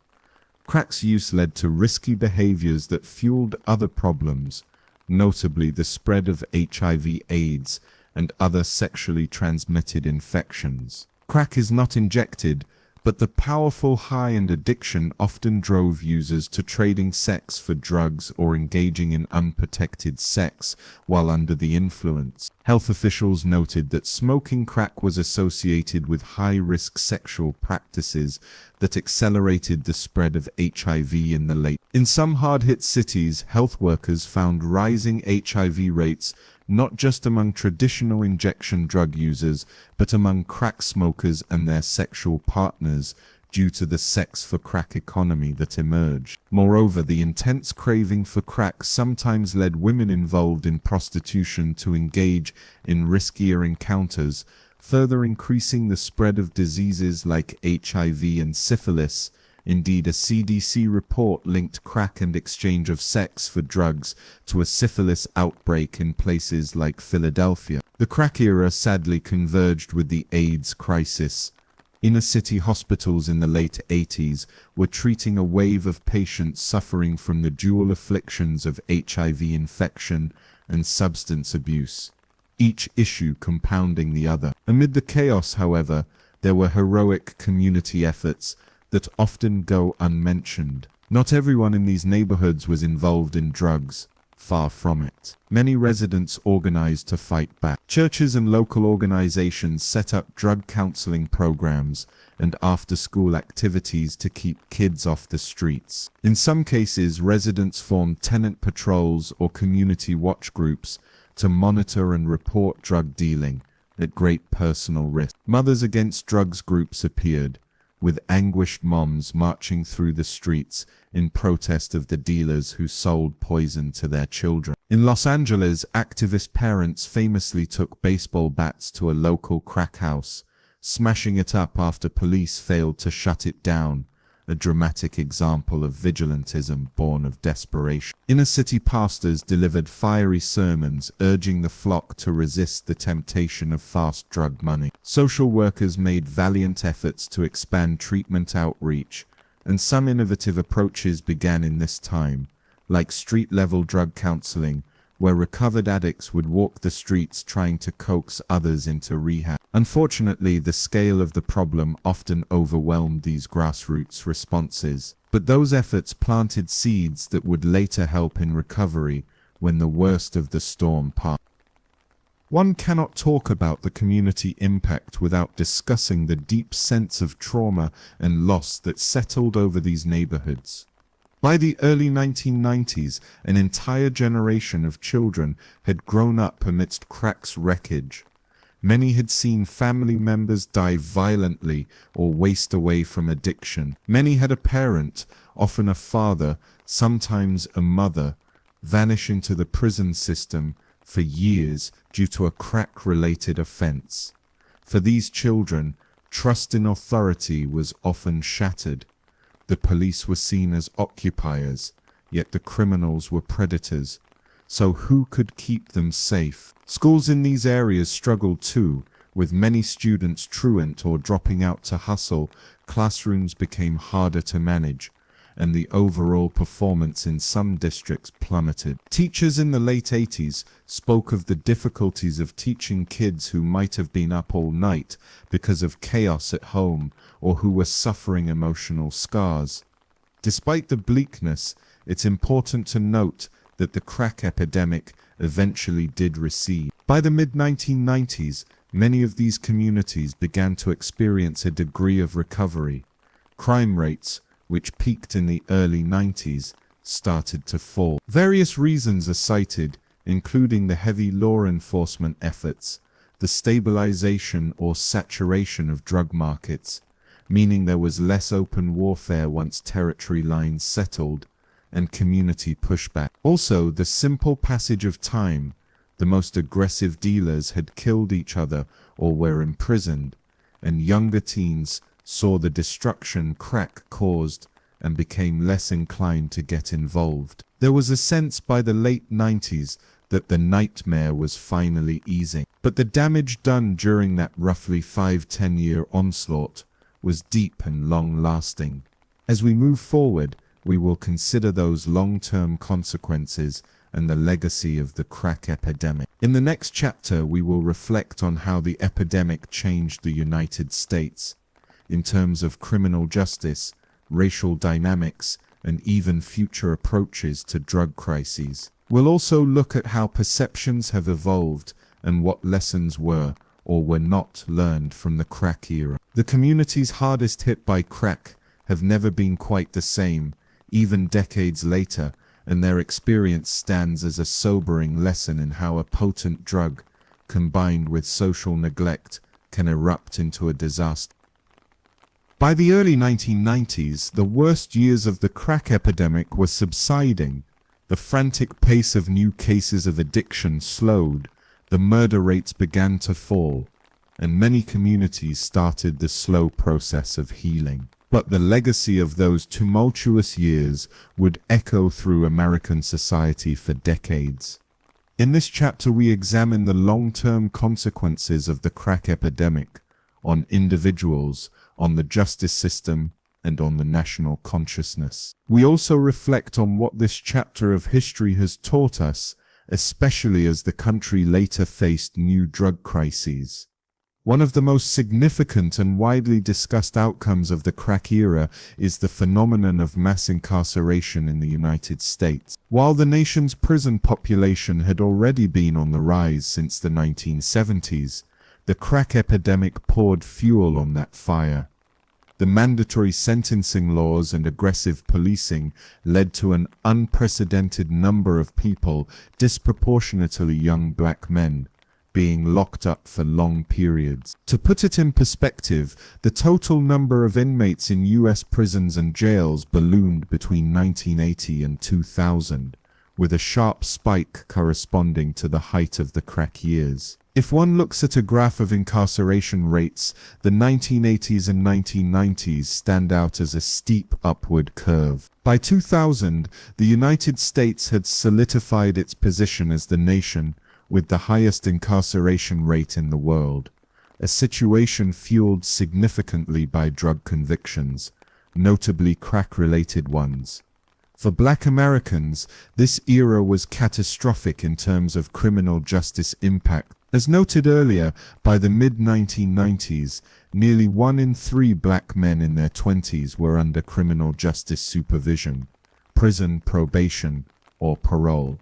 Crack's use led to risky behaviors that fueled other problems, notably the spread of HIV/AIDS and other sexually transmitted infections. Crack is not injected, But the powerful high and addiction often drove users to trading sex for drugs or engaging in unprotected sex while under the influence. Health officials noted that smoking crack was associated with high-risk sexual practices that accelerated the spread of HIV in the late. In some hard-hit cities, health workers found rising HIV rates not just among traditional injection drug users, but among crack smokers and their sexual partners due to the sex-for-crack economy that emerged. Moreover, the intense craving for crack sometimes led women involved in prostitution to engage in riskier encounters, further increasing the spread of diseases like HIV and syphilis. Indeed, a CDC report linked crack and exchange of sex for drugs to a syphilis outbreak in places like Philadelphia. The crack era sadly converged with the AIDS crisis. Inner-city hospitals in the late 80s were treating a wave of patients suffering from the dual afflictions of HIV infection and substance abuse, each issue compounding the other. Amid the chaos, however, there were heroic community efforts that often go unmentioned. Not everyone in these neighborhoods was involved in drugs, far from it. Many residents organized to fight back. Churches and local organizations set up drug counseling programs and after-school activities to keep kids off the streets. In some cases, residents formed tenant patrols or community watch groups to monitor and report drug dealing at great personal risk. Mothers Against Drugs groups appeared, with anguished moms marching through the streets in protest of the dealers who sold poison to their children. In Los Angeles, activist parents famously took baseball bats to a local crack house, smashing it up after police failed to shut it down, a dramatic example of vigilantism born of desperation. Inner-city pastors delivered fiery sermons urging the flock to resist the temptation of fast drug money. Social workers made valiant efforts to expand treatment outreach, and some innovative approaches began in this time, like street-level drug counseling, where recovered addicts would walk the streets trying to coax others into rehab. Unfortunately, the scale of the problem often overwhelmed these grassroots responses, but those efforts planted seeds that would later help in recovery when the worst of the storm passed. One cannot talk about the community impact without discussing the deep sense of trauma and loss that settled over these neighborhoods. By the early 1990s, an entire generation of children had grown up amidst crack's wreckage. Many had seen family members die violently or waste away from addiction. Many had a parent, often a father, sometimes a mother, vanish into the prison system for years due to a crack-related offense. For these children, trust in authority was often shattered. The police were seen as occupiers, yet the criminals were predators. So who could keep them safe? Schools in these areas struggled too, with many students truant or dropping out to hustle. Classrooms became harder to manage, and the overall performance in some districts plummeted. Teachers in the late 80s spoke of the difficulties of teaching kids who might have been up all night because of chaos at home or who were suffering emotional scars. Despite the bleakness, it's important to note that the crack epidemic eventually did recede. By the mid-1990s, many of these communities began to experience a degree of recovery. Crime rates, which peaked in the early 90s, started to fall. Various reasons are cited, including the heavy law enforcement efforts, the stabilization or saturation of drug markets, meaning there was less open warfare once territory lines settled, and community pushback. Also, the simple passage of time. The most aggressive dealers had killed each other or were imprisoned, and younger teens saw the destruction crack caused and became less inclined to get involved. There was a sense by the late 90s that the nightmare was finally easing. But the damage done during that roughly 5-10-year onslaught was deep and long-lasting. As we move forward, we will consider those long-term consequences and the legacy of the crack epidemic. In the next chapter, we will reflect on how the epidemic changed the United States, in terms of criminal justice, racial dynamics, and even future approaches to drug crises. We'll also look at how perceptions have evolved and what lessons were or were not learned from the crack era. The communities hardest hit by crack have never been quite the same, even decades later, and their experience stands as a sobering lesson in how a potent drug, combined with social neglect, can erupt into a disaster. By the early 1990s, the worst years of the crack epidemic were subsiding. The frantic pace of new cases of addiction slowed, the murder rates began to fall, and many communities started the slow process of healing. But the legacy of those tumultuous years would echo through American society for decades. In this chapter, we examine the long-term consequences of the crack epidemic on individuals, on the justice system, and on the national consciousness. We also reflect on what this chapter of history has taught us, especially as the country later faced new drug crises. One of the most significant and widely discussed outcomes of the crack era is the phenomenon of mass incarceration in the United States. While the nation's prison population had already been on the rise since the 1970s, the crack epidemic poured fuel on that fire. The mandatory sentencing laws and aggressive policing led to an unprecedented number of people, disproportionately young black men, being locked up for long periods. To put it in perspective, the total number of inmates in U.S. prisons and jails ballooned between 1980 and 2000, with a sharp spike corresponding to the height of the crack years. If one looks at a graph of incarceration rates, the 1980s and 1990s stand out as a steep upward curve. By 2000, the United States had solidified its position as the nation with the highest incarceration rate in the world, a situation fueled significantly by drug convictions, notably crack-related ones. For Black Americans, this era was catastrophic in terms of criminal justice impact. As noted earlier, by the mid-1990s, nearly 1 in 3 black men in their 20s were under criminal justice supervision, prison, probation, or parole.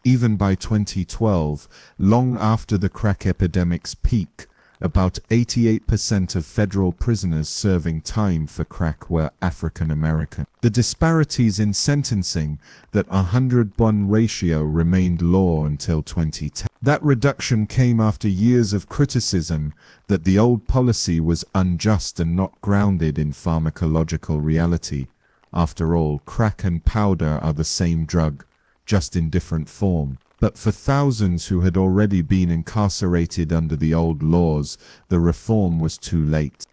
Even by 2012, long after the crack epidemic's peak, about 88% of federal prisoners serving time for crack were African American. The disparities in sentencing, that 101 ratio, remained law until 2010. That reduction came after years of criticism that the old policy was unjust and not grounded in pharmacological reality. After all, crack and powder are the same drug, just in different form. But for thousands who had already been incarcerated under the old laws, the reform was too late.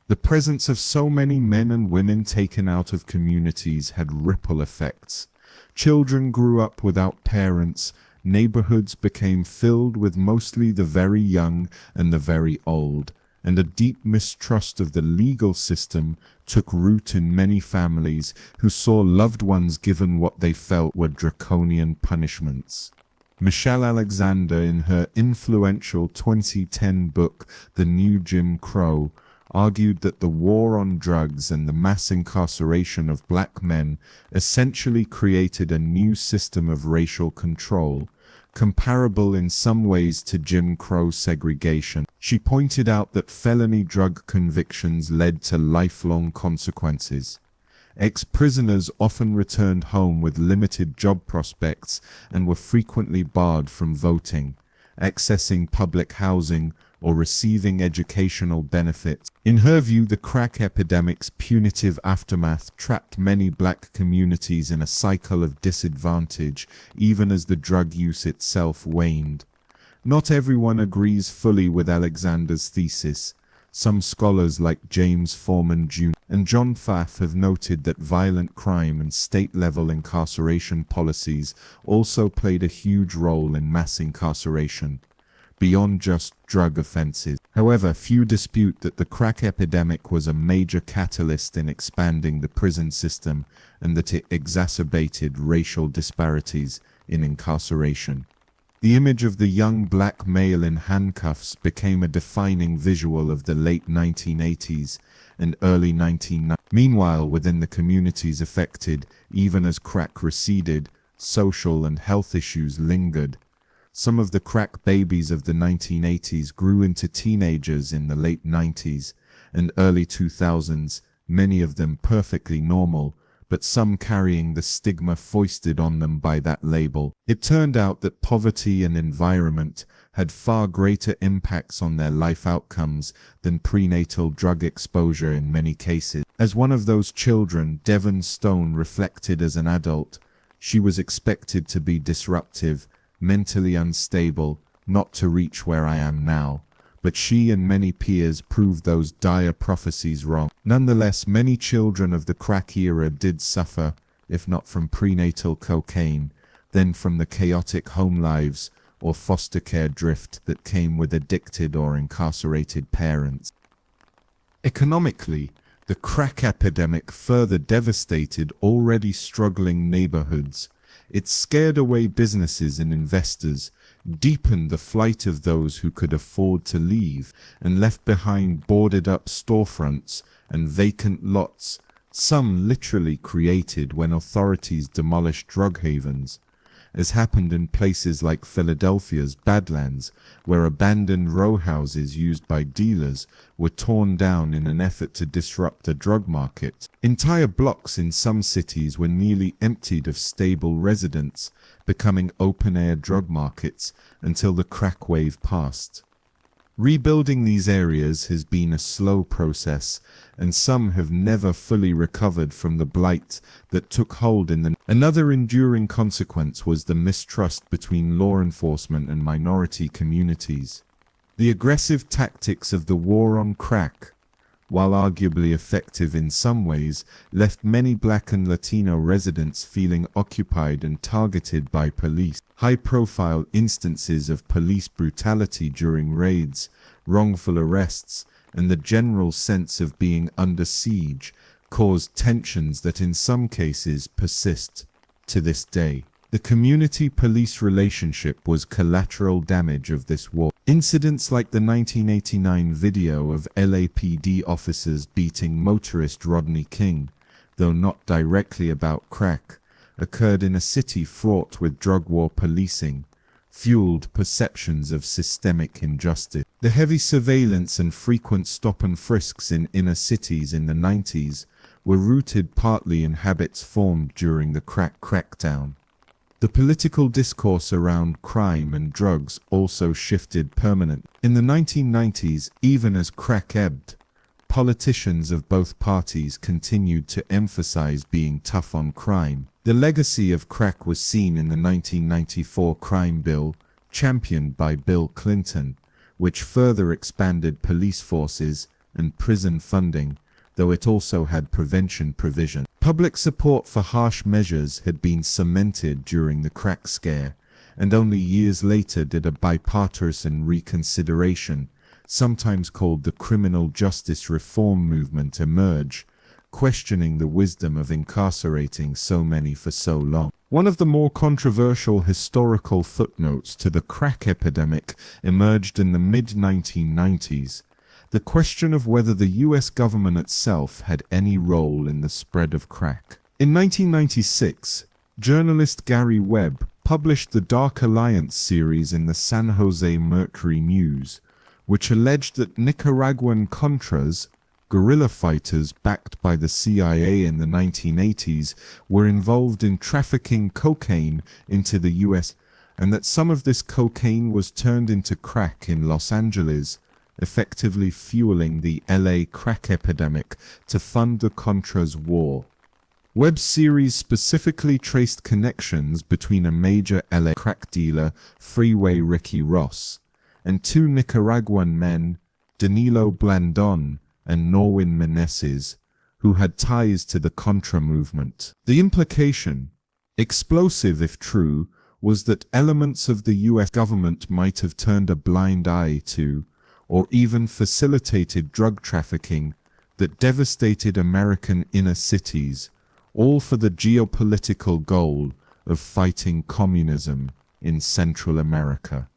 The presence of so many men and women taken out of communities had ripple effects. Children grew up without parents, neighborhoods became filled with mostly the very young and the very old, and a deep mistrust of the legal system took root in many families who saw loved ones given what they felt were draconian punishments. Michelle Alexander, in her influential 2010 book, The New Jim Crow, argued that the war on drugs and the mass incarceration of black men essentially created a new system of racial control, comparable in some ways to Jim Crow segregation. She pointed out that felony drug convictions led to lifelong consequences. Ex-prisoners often returned home with limited job prospects and were frequently barred from voting, accessing public housing, or receiving educational benefits. In her view, the crack epidemic's punitive aftermath trapped many black communities in a cycle of disadvantage, even as the drug use itself waned. Not everyone agrees fully with Alexander's thesis. Some scholars like James Foreman Jr. and John Pfaff have noted that violent crime and state-level incarceration policies also played a huge role in mass incarceration, beyond just drug offenses. However, few dispute that the crack epidemic was a major catalyst in expanding the prison system and that it exacerbated racial disparities in incarceration. The image of the young black male in handcuffs became a defining visual of the late 1980s and early 1990s. Meanwhile, within the communities affected, even as crack receded, social and health issues lingered. Some of the crack babies of the 1980s grew into teenagers in the late 90s and early 2000s, many of them perfectly normal, but some carrying the stigma foisted on them by that label. It turned out that poverty and environment had far greater impacts on their life outcomes than prenatal drug exposure in many cases. As one of those children, Devon Stone reflected as an adult, she was expected to be disruptive, mentally unstable, not to reach where I am now. But she and many peers proved those dire prophecies wrong. Nonetheless, many children of the crack era did suffer, if not from prenatal cocaine, then from the chaotic home lives or foster care drift that came with addicted or incarcerated parents. Economically, the crack epidemic further devastated already struggling neighborhoods. It scared away businesses and investors, deepened the flight of those who could afford to leave, and left behind boarded-up storefronts and vacant lots, some literally created when authorities demolished drug havens, as happened in places like Philadelphia's Badlands, where abandoned row houses used by dealers were torn down in an effort to disrupt the drug market. Entire blocks in some cities were nearly emptied of stable residents, becoming open-air drug markets until the crack wave passed. Rebuilding these areas has been a slow process, and some have never fully recovered from the blight that took hold in the... Another enduring consequence was the mistrust between law enforcement and minority communities. The aggressive tactics of the war on crack, while arguably effective in some ways, left many Black and Latino residents feeling occupied and targeted by police. High-profile instances of police brutality during raids, wrongful arrests, and the general sense of being under siege caused tensions that in some cases persist to this day. The community-police relationship was collateral damage of this war. Incidents like the 1989 video of LAPD officers beating motorist Rodney King, though not directly about crack, occurred in a city fraught with drug war policing, fueled perceptions of systemic injustice. The heavy surveillance and frequent stop and frisks in inner cities in the 90s were rooted partly in habits formed during the crack crackdown. The political discourse around crime and drugs also shifted permanently. In the 1990s, even as crack ebbed, politicians of both parties continued to emphasize being tough on crime. The legacy of crack was seen in the 1994 crime bill, championed by Bill Clinton, which further expanded police forces and prison funding, though it also had prevention provisions. Public support for harsh measures had been cemented during the crack scare, and only years later did a bipartisan reconsideration, sometimes called the criminal justice reform movement, emerge, questioning the wisdom of incarcerating so many for so long. One of the more controversial historical footnotes to the crack epidemic emerged in the mid-1990s. The question of whether the US government itself had any role in the spread of crack. In 1996, journalist Gary Webb published the Dark Alliance series in the San Jose Mercury News, which alleged that Nicaraguan Contras, guerrilla fighters backed by the CIA in the 1980s, were involved in trafficking cocaine into the US, and that some of this cocaine was turned into crack in Los Angeles, effectively fueling the LA crack epidemic to fund the Contras war. Webb's series specifically traced connections between a major LA crack dealer, Freeway Ricky Ross, and two Nicaraguan men, Danilo Blandon and Norwin Meneses, who had ties to the Contra movement. The implication, explosive if true, was that elements of the US government might have turned a blind eye to, or even facilitated drug trafficking that devastated American inner cities, all for the geopolitical goal of fighting communism in Central America.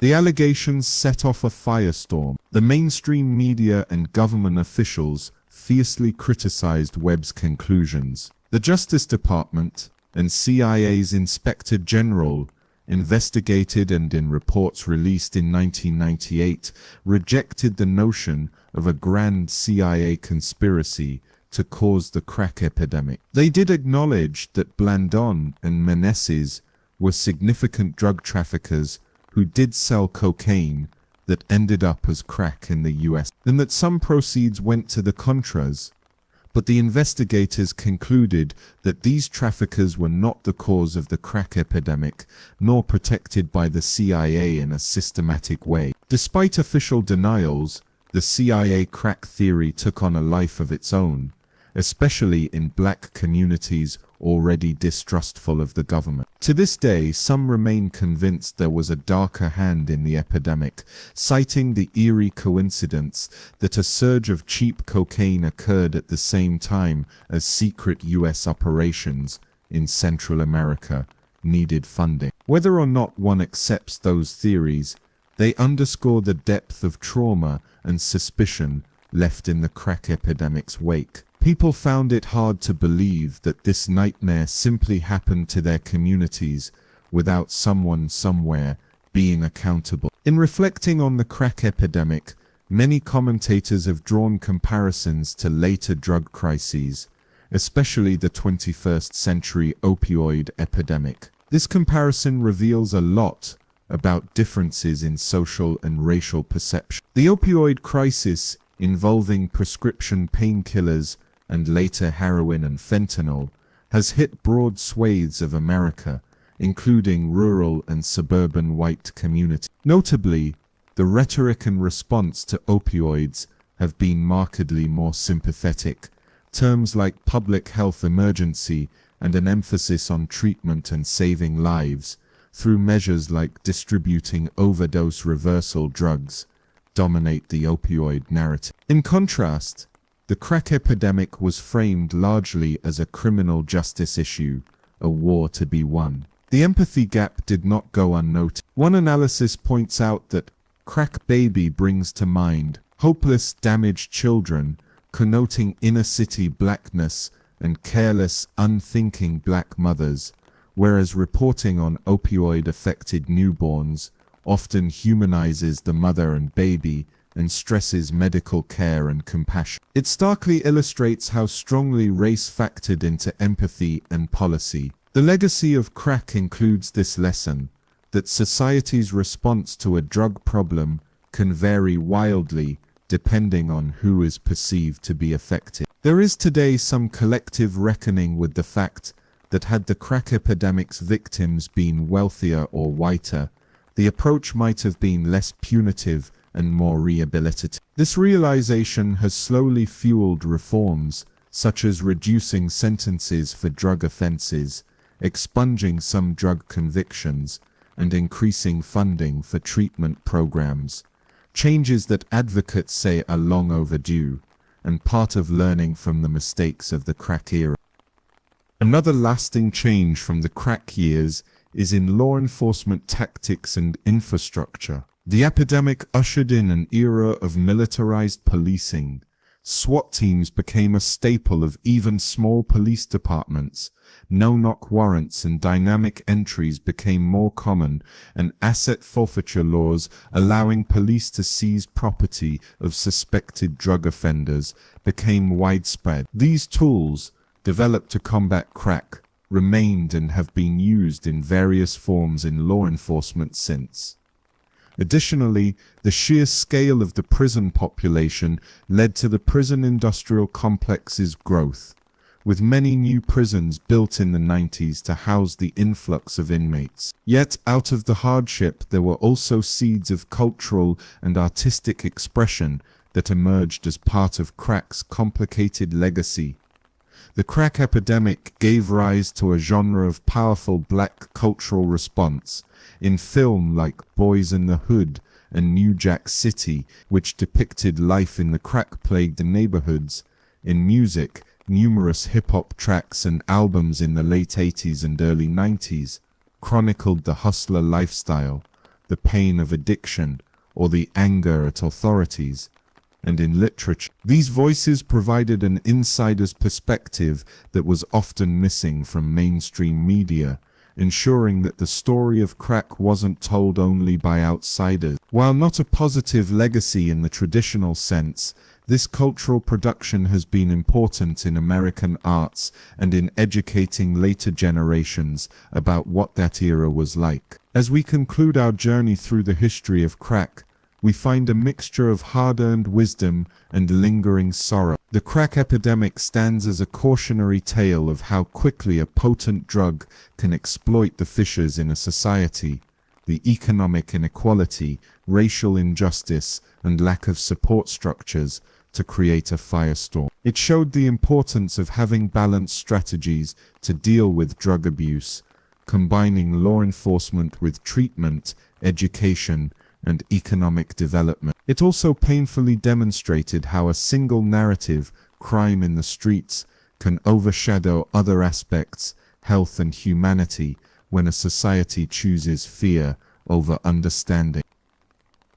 The allegations set off a firestorm. The mainstream media and government officials fiercely criticized Webb's conclusions. The Justice Department and CIA's Inspector General investigated and in reports released in 1998 rejected the notion of a grand CIA conspiracy to cause the crack epidemic. They did acknowledge that Blandon and Menezes were significant drug traffickers who did sell cocaine that ended up as crack in the US, and that some proceeds went to the Contras. But the investigators concluded that these traffickers were not the cause of the crack epidemic, nor protected by the CIA in a systematic way. Despite official denials, the CIA crack theory took on a life of its own, especially in black communities already distrustful of the government. To this day, some remain convinced there was a darker hand in the epidemic, citing the eerie coincidence that a surge of cheap cocaine occurred at the same time as secret US operations in Central America needed funding. Whether or not one accepts those theories, they underscore the depth of trauma and suspicion left in the crack epidemic's wake. People found it hard to believe that this nightmare simply happened to their communities without someone somewhere being accountable. In reflecting on the crack epidemic, many commentators have drawn comparisons to later drug crises, especially the 21st century opioid epidemic. This comparison reveals a lot about differences in social and racial perception. The opioid crisis, involving prescription painkillers and later heroin and fentanyl, has hit broad swathes of America, including rural and suburban white communities. Notably, the rhetoric and response to opioids have been markedly more sympathetic. Terms like public health emergency and an emphasis on treatment and saving lives through measures like distributing overdose reversal drugs dominate the opioid narrative. In contrast, the crack epidemic was framed largely as a criminal justice issue, a war to be won. The empathy gap did not go unnoticed. One analysis points out that crack baby brings to mind hopeless, damaged children, connoting inner-city blackness and careless, unthinking black mothers, whereas reporting on opioid-affected newborns often humanizes the mother and baby and stresses medical care and compassion. It starkly illustrates how strongly race factored into empathy and policy. The legacy of crack includes this lesson, that society's response to a drug problem can vary wildly depending on who is perceived to be affected. There is today some collective reckoning with the fact that had the crack epidemic's victims been wealthier or whiter, the approach might have been less punitive and more rehabilitative. This realization has slowly fueled reforms, such as reducing sentences for drug offenses, expunging some drug convictions, and increasing funding for treatment programs. Changes that advocates say are long overdue, and part of learning from the mistakes of the crack era. Another lasting change from the crack years is in law enforcement tactics and infrastructure. The epidemic ushered in an era of militarized policing. SWAT teams became a staple of even small police departments. No-knock warrants and dynamic entries became more common, and asset forfeiture laws allowing police to seize property of suspected drug offenders became widespread. These tools, developed to combat crack, remained and have been used in various forms in law enforcement since. Additionally, the sheer scale of the prison population led to the prison industrial complex's growth, with many new prisons built in the 90s to house the influx of inmates. Yet, out of the hardship, there were also seeds of cultural and artistic expression that emerged as part of crack's complicated legacy. The crack epidemic gave rise to a genre of powerful black cultural response in film like Boys in the Hood and New Jack City, which depicted life in the crack-plagued neighborhoods. In music, numerous hip-hop tracks and albums in the late 80s and early 90s chronicled the hustler lifestyle, the pain of addiction, or the anger at authorities. And in literature, these voices provided an insider's perspective that was often missing from mainstream media, ensuring that the story of crack wasn't told only by outsiders. While not a positive legacy in the traditional sense, this cultural production has been important in American arts and in educating later generations about what that era was like. As we conclude our journey through the history of crack, we find a mixture of hard-earned wisdom and lingering sorrow. The crack epidemic stands as a cautionary tale of how quickly a potent drug can exploit the fissures in a society, the economic inequality, racial injustice, and lack of support structures to create a firestorm. It showed the importance of having balanced strategies to deal with drug abuse, combining law enforcement with treatment, education, and economic development. It also painfully demonstrated how a single narrative, crime in the streets, can overshadow other aspects, health and humanity, when a society chooses fear over understanding.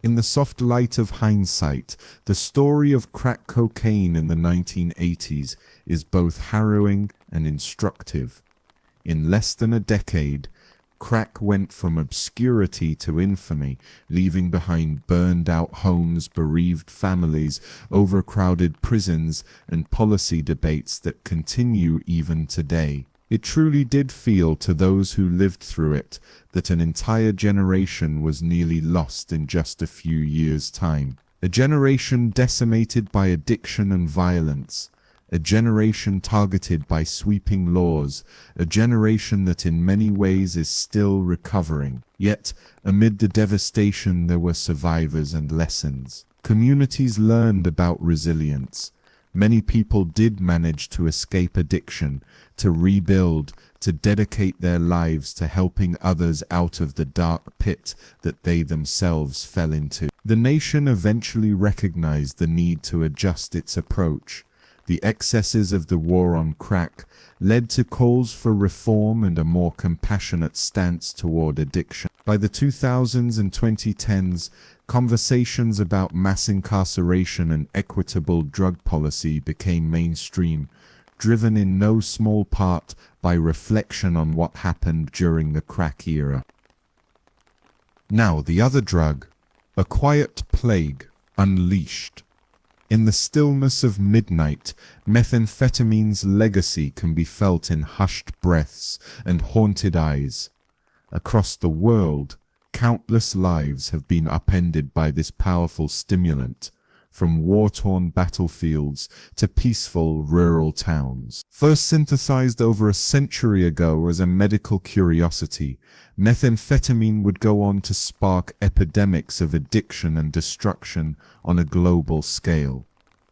In the soft light of hindsight, the story of crack cocaine in the 1980s is both harrowing and instructive. In less than a decade, crack went from obscurity to infamy, leaving behind burned-out homes, bereaved families, overcrowded prisons, and policy debates that continue even today. It truly did feel to those who lived through it that an entire generation was nearly lost in just a few years' time. A generation decimated by addiction and violence. A generation targeted by sweeping laws, a generation that in many ways is still recovering. Yet, amid the devastation there were survivors and lessons. Communities learned about resilience. Many people did manage to escape addiction, to rebuild, to dedicate their lives to helping others out of the dark pit that they themselves fell into. The nation eventually recognized the need to adjust its approach. The excesses of the war on crack led to calls for reform and a more compassionate stance toward addiction. By the 2000s and 2010s, conversations about mass incarceration and equitable drug policy became mainstream, driven in no small part by reflection on what happened during the crack era. Now, the other drug, a quiet plague unleashed. In the stillness of midnight, methamphetamine's legacy can be felt in hushed breaths and haunted eyes. Across the world, countless lives have been upended by this powerful stimulant, from war-torn battlefields to peaceful rural towns. First synthesized over a century ago as a medical curiosity, methamphetamine would go on to spark epidemics of addiction and destruction on a global scale.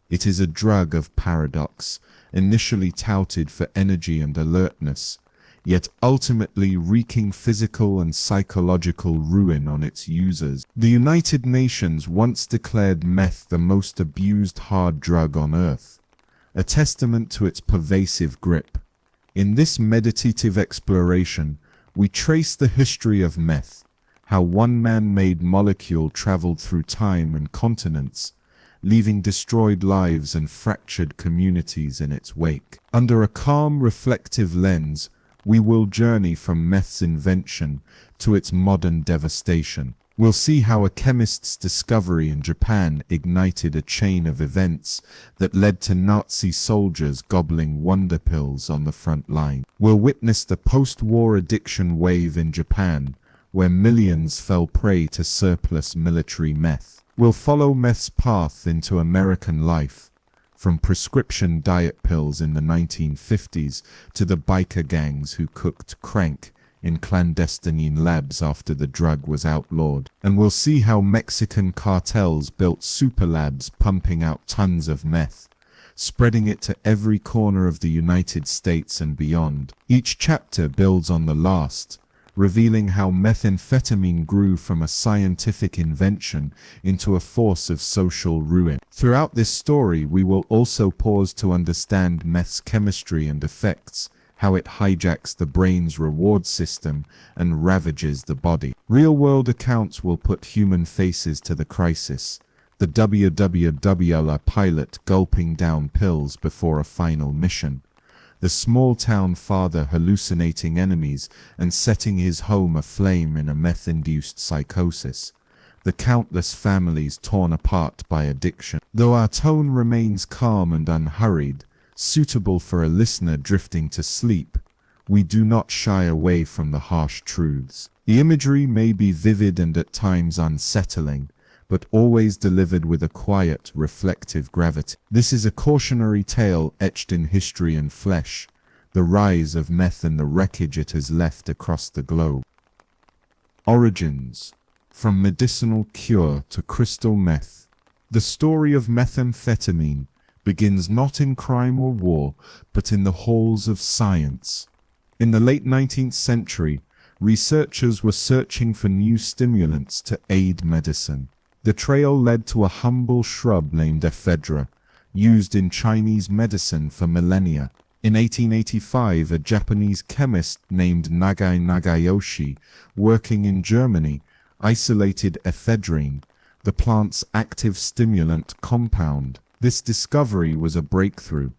It is a drug of paradox, initially touted for energy and alertness, yet ultimately wreaking physical and psychological ruin on its users. The United Nations once declared meth the most abused hard drug on Earth, a testament to its pervasive grip. In this meditative exploration, we trace the history of meth, how one man-made molecule traveled through time and continents, leaving destroyed lives and fractured communities in its wake. Under a calm, reflective lens, we will journey from meth's invention to its modern devastation. We'll see how a chemist's discovery in Japan ignited a chain of events that led to Nazi soldiers gobbling wonder pills on the front line. We'll witness the post-war addiction wave in Japan, where millions fell prey to surplus military meth. We'll follow meth's path into American life, from prescription diet pills in the 1950s to the biker gangs who cooked crank in clandestine labs after the drug was outlawed. And we'll see how Mexican cartels built super labs pumping out tons of meth, spreading it to every corner of the United States and beyond. Each chapter builds on the last, revealing how methamphetamine grew from a scientific invention into a force of social ruin. Throughout this story, we will also pause to understand meth's chemistry and effects, how it hijacks the brain's reward system and ravages the body. Real-world accounts will put human faces to the crisis. The WWWL pilot gulping down pills before a final mission. The small-town father hallucinating enemies and setting his home aflame in a meth-induced psychosis. The countless families torn apart by addiction. Though our tone remains calm and unhurried, suitable for a listener drifting to sleep, we do not shy away from the harsh truths. The imagery may be vivid and at times unsettling, but always delivered with a quiet, reflective gravity. This is a cautionary tale etched in history and flesh, the rise of meth and the wreckage it has left across the globe. Origins. From medicinal cure to crystal meth. The story of methamphetamine begins not in crime or war, but in the halls of science. In the late 19th century, researchers were searching for new stimulants to aid medicine. The trail led to a humble shrub named ephedra, used in Chinese medicine for millennia. In 1885, a Japanese chemist named Nagai Nagayoshi, working in Germany, isolated ephedrine, the plant's active stimulant compound. This discovery was a breakthrough.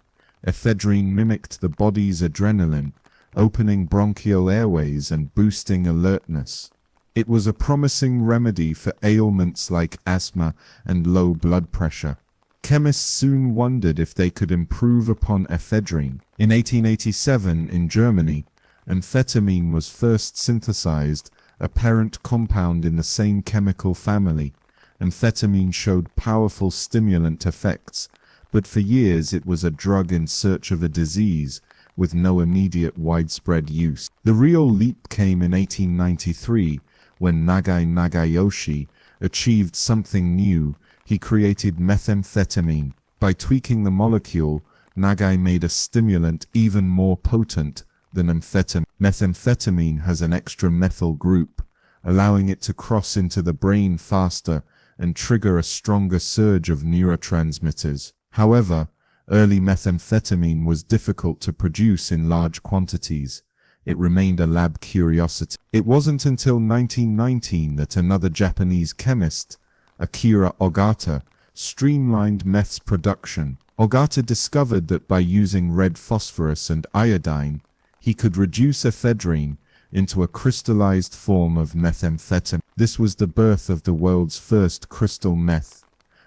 Ephedrine mimicked the body's adrenaline, opening bronchial airways and boosting alertness. It was a promising remedy for ailments like asthma and low blood pressure. Chemists soon wondered if they could improve upon ephedrine. In 1887, in Germany, amphetamine was first synthesized, a parent compound in the same chemical family. Amphetamine showed powerful stimulant effects, but for years it was a drug in search of a disease, with no immediate widespread use. The real leap came in 1893, when Nagai Nagayoshi achieved something new. He created methamphetamine. By tweaking the molecule, Nagai made a stimulant even more potent than amphetamine. Methamphetamine has an extra methyl group, allowing it to cross into the brain faster and trigger a stronger surge of neurotransmitters. However, early methamphetamine was difficult to produce in large quantities. It remained a lab curiosity. It wasn't until 1919 that another Japanese chemist, Akira Ogata, streamlined meth's production. Ogata discovered that by using red phosphorus and iodine, he could reduce ephedrine into a crystallized form of methamphetamine. This was the birth of the world's first crystal meth,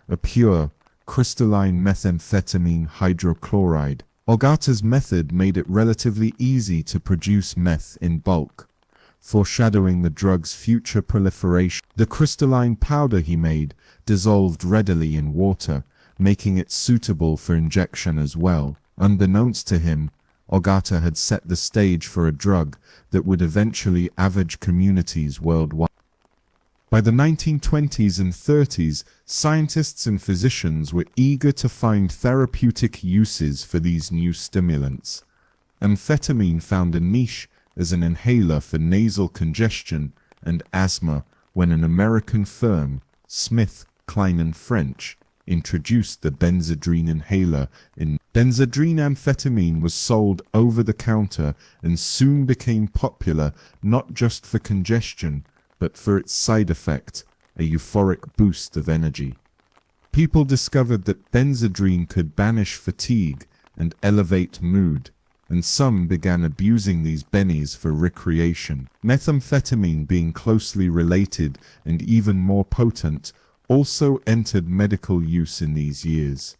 a pure, crystalline methamphetamine hydrochloride. Ogata's method made it relatively easy to produce meth in bulk, foreshadowing the drug's future proliferation. The crystalline powder he made dissolved readily in water, making it suitable for injection as well. Unbeknownst to him, Ogata had set the stage for a drug that would eventually ravage communities worldwide. By the 1920s and 30s, scientists and physicians were eager to find therapeutic uses for these new stimulants. Amphetamine found a niche as an inhaler for nasal congestion and asthma when an American firm, Smith, Kline & French, introduced the Benzedrine inhaler. Benzedrine amphetamine was sold over the counter and soon became popular not just for congestion, but for its side effect, a euphoric boost of energy. People discovered that Benzedrine could banish fatigue and elevate mood, and some began abusing these bennies for recreation. Methamphetamine, being closely related and even more potent, also entered medical use in these years.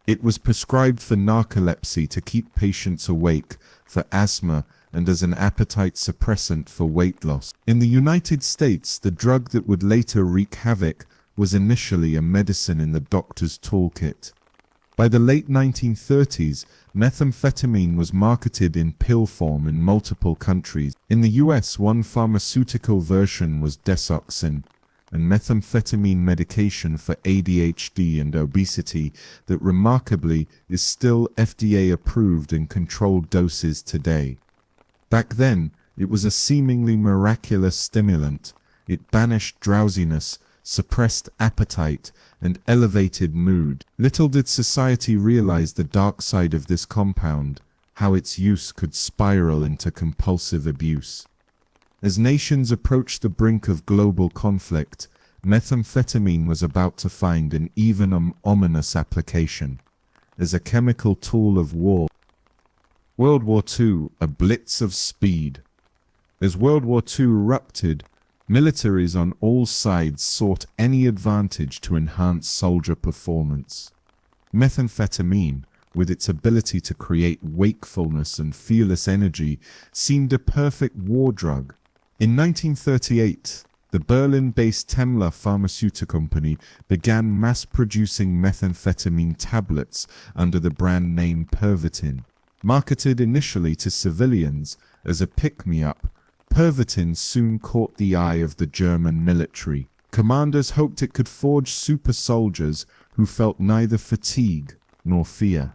It was prescribed for narcolepsy to keep patients awake, for asthma, and as an appetite suppressant for weight loss. In the United States, the drug that would later wreak havoc was initially a medicine in the doctor's toolkit. By the late 1930s, methamphetamine was marketed in pill form in multiple countries. In the US, one pharmaceutical version was Desoxyn, a methamphetamine medication for ADHD and obesity that remarkably is still FDA approved in controlled doses today. Back then, it was a seemingly miraculous stimulant. It banished drowsiness, suppressed appetite, and elevated mood. Little did society realize the dark side of this compound, how its use could spiral into compulsive abuse. As nations approached the brink of global conflict, methamphetamine was about to find an even ominous application as a chemical tool of war. World War II, a blitz of speed. As World War II erupted, militaries on all sides sought any advantage to enhance soldier performance. Methamphetamine, with its ability to create wakefulness and fearless energy, seemed a perfect war drug. In 1938, the Berlin-based Temmler pharmaceutical company began mass-producing methamphetamine tablets under the brand name Pervitin. Marketed initially to civilians as a pick-me-up, Pervitin soon caught the eye of the German military. Commanders hoped it could forge super soldiers who felt neither fatigue nor fear.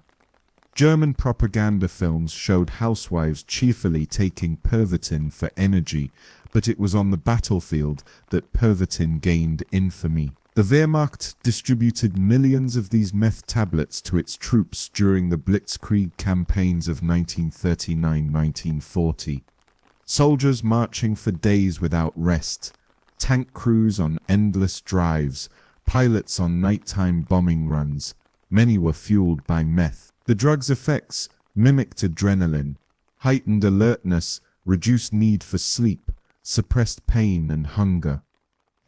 German propaganda films showed housewives cheerfully taking Pervitin for energy, but it was on the battlefield that Pervitin gained infamy. The Wehrmacht distributed millions of these meth tablets to its troops during the Blitzkrieg campaigns of 1939-1940. Soldiers marching for days without rest, tank crews on endless drives, pilots on nighttime bombing runs. Many were fueled by meth. The drug's effects mimicked adrenaline, heightened alertness, reduced need for sleep, suppressed pain and hunger.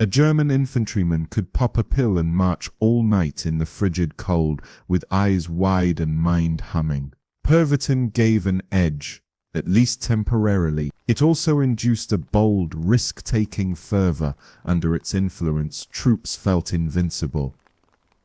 A German infantryman could pop a pill and march all night in the frigid cold with eyes wide and mind humming. Pervitin gave an edge, at least temporarily. It also induced a bold, risk-taking fervor. Under its influence, troops felt invincible.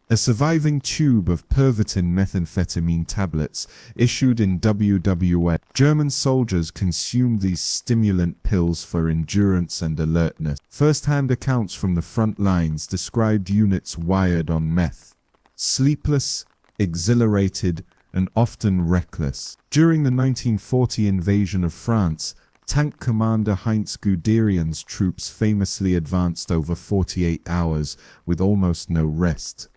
A surviving tube of Pervitin methamphetamine tablets issued in WWF. German soldiers consumed these stimulant pills for endurance and alertness. First-hand accounts from the front lines described units wired on meth. Sleepless, exhilarated, and often reckless. During the 1940 invasion of France, Tank Commander Heinz Guderian's troops famously advanced over 48 hours with almost no rest,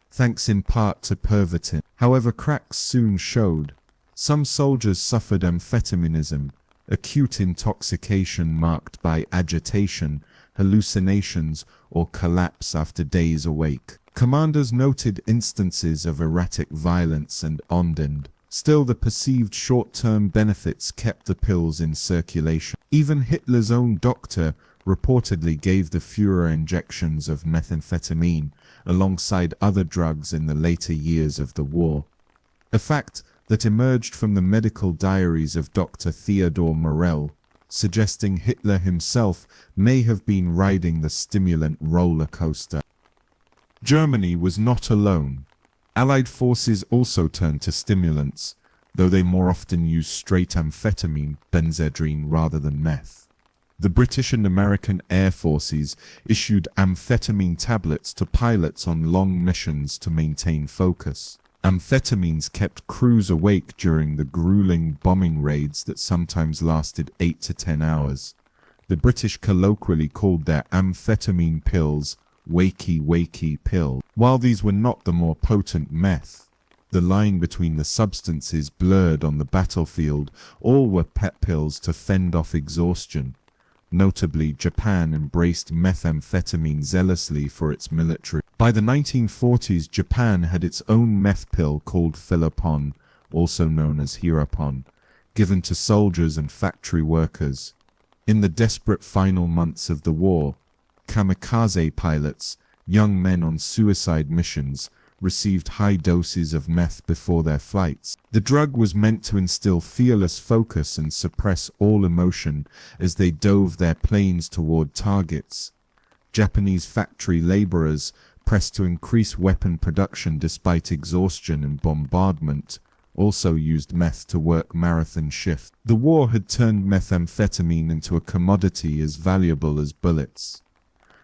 thanks in part to Pervitin. However, cracks soon showed. Some soldiers suffered amphetaminism, acute intoxication marked by agitation, hallucinations, or collapse after days awake. Commanders noted instances of erratic violence and ondine. Still, the perceived short-term benefits kept the pills in circulation. Even Hitler's own doctor reportedly gave the Führer injections of methamphetamine alongside other drugs in the later years of the war. A fact that emerged from the medical diaries of Dr. Theodor Morell, suggesting Hitler himself may have been riding the stimulant roller coaster. Germany was not alone. Allied forces also turned to stimulants, though they more often used straight amphetamine, benzedrine, rather than meth. The British and American Air Forces issued amphetamine tablets to pilots on long missions to maintain focus. Amphetamines kept crews awake during the grueling bombing raids that sometimes lasted 8 to 10 hours. The British colloquially called their amphetamine pills wakey pill. While these were not the more potent meth, the line between the substances blurred on the battlefield. All were pet pills to fend off exhaustion. Notably, Japan embraced methamphetamine zealously for its military. By the 1940s, Japan had its own meth pill called Philopon, also known as Hirapon, given to soldiers and factory workers. In the desperate final months of the war, kamikaze pilots, young men on suicide missions, received high doses of meth before their flights. The drug was meant to instill fearless focus and suppress all emotion as they dove their planes toward targets. Japanese factory laborers, pressed to increase weapon production despite exhaustion and bombardment, also used meth to work marathon shifts. The war had turned methamphetamine into a commodity as valuable as bullets.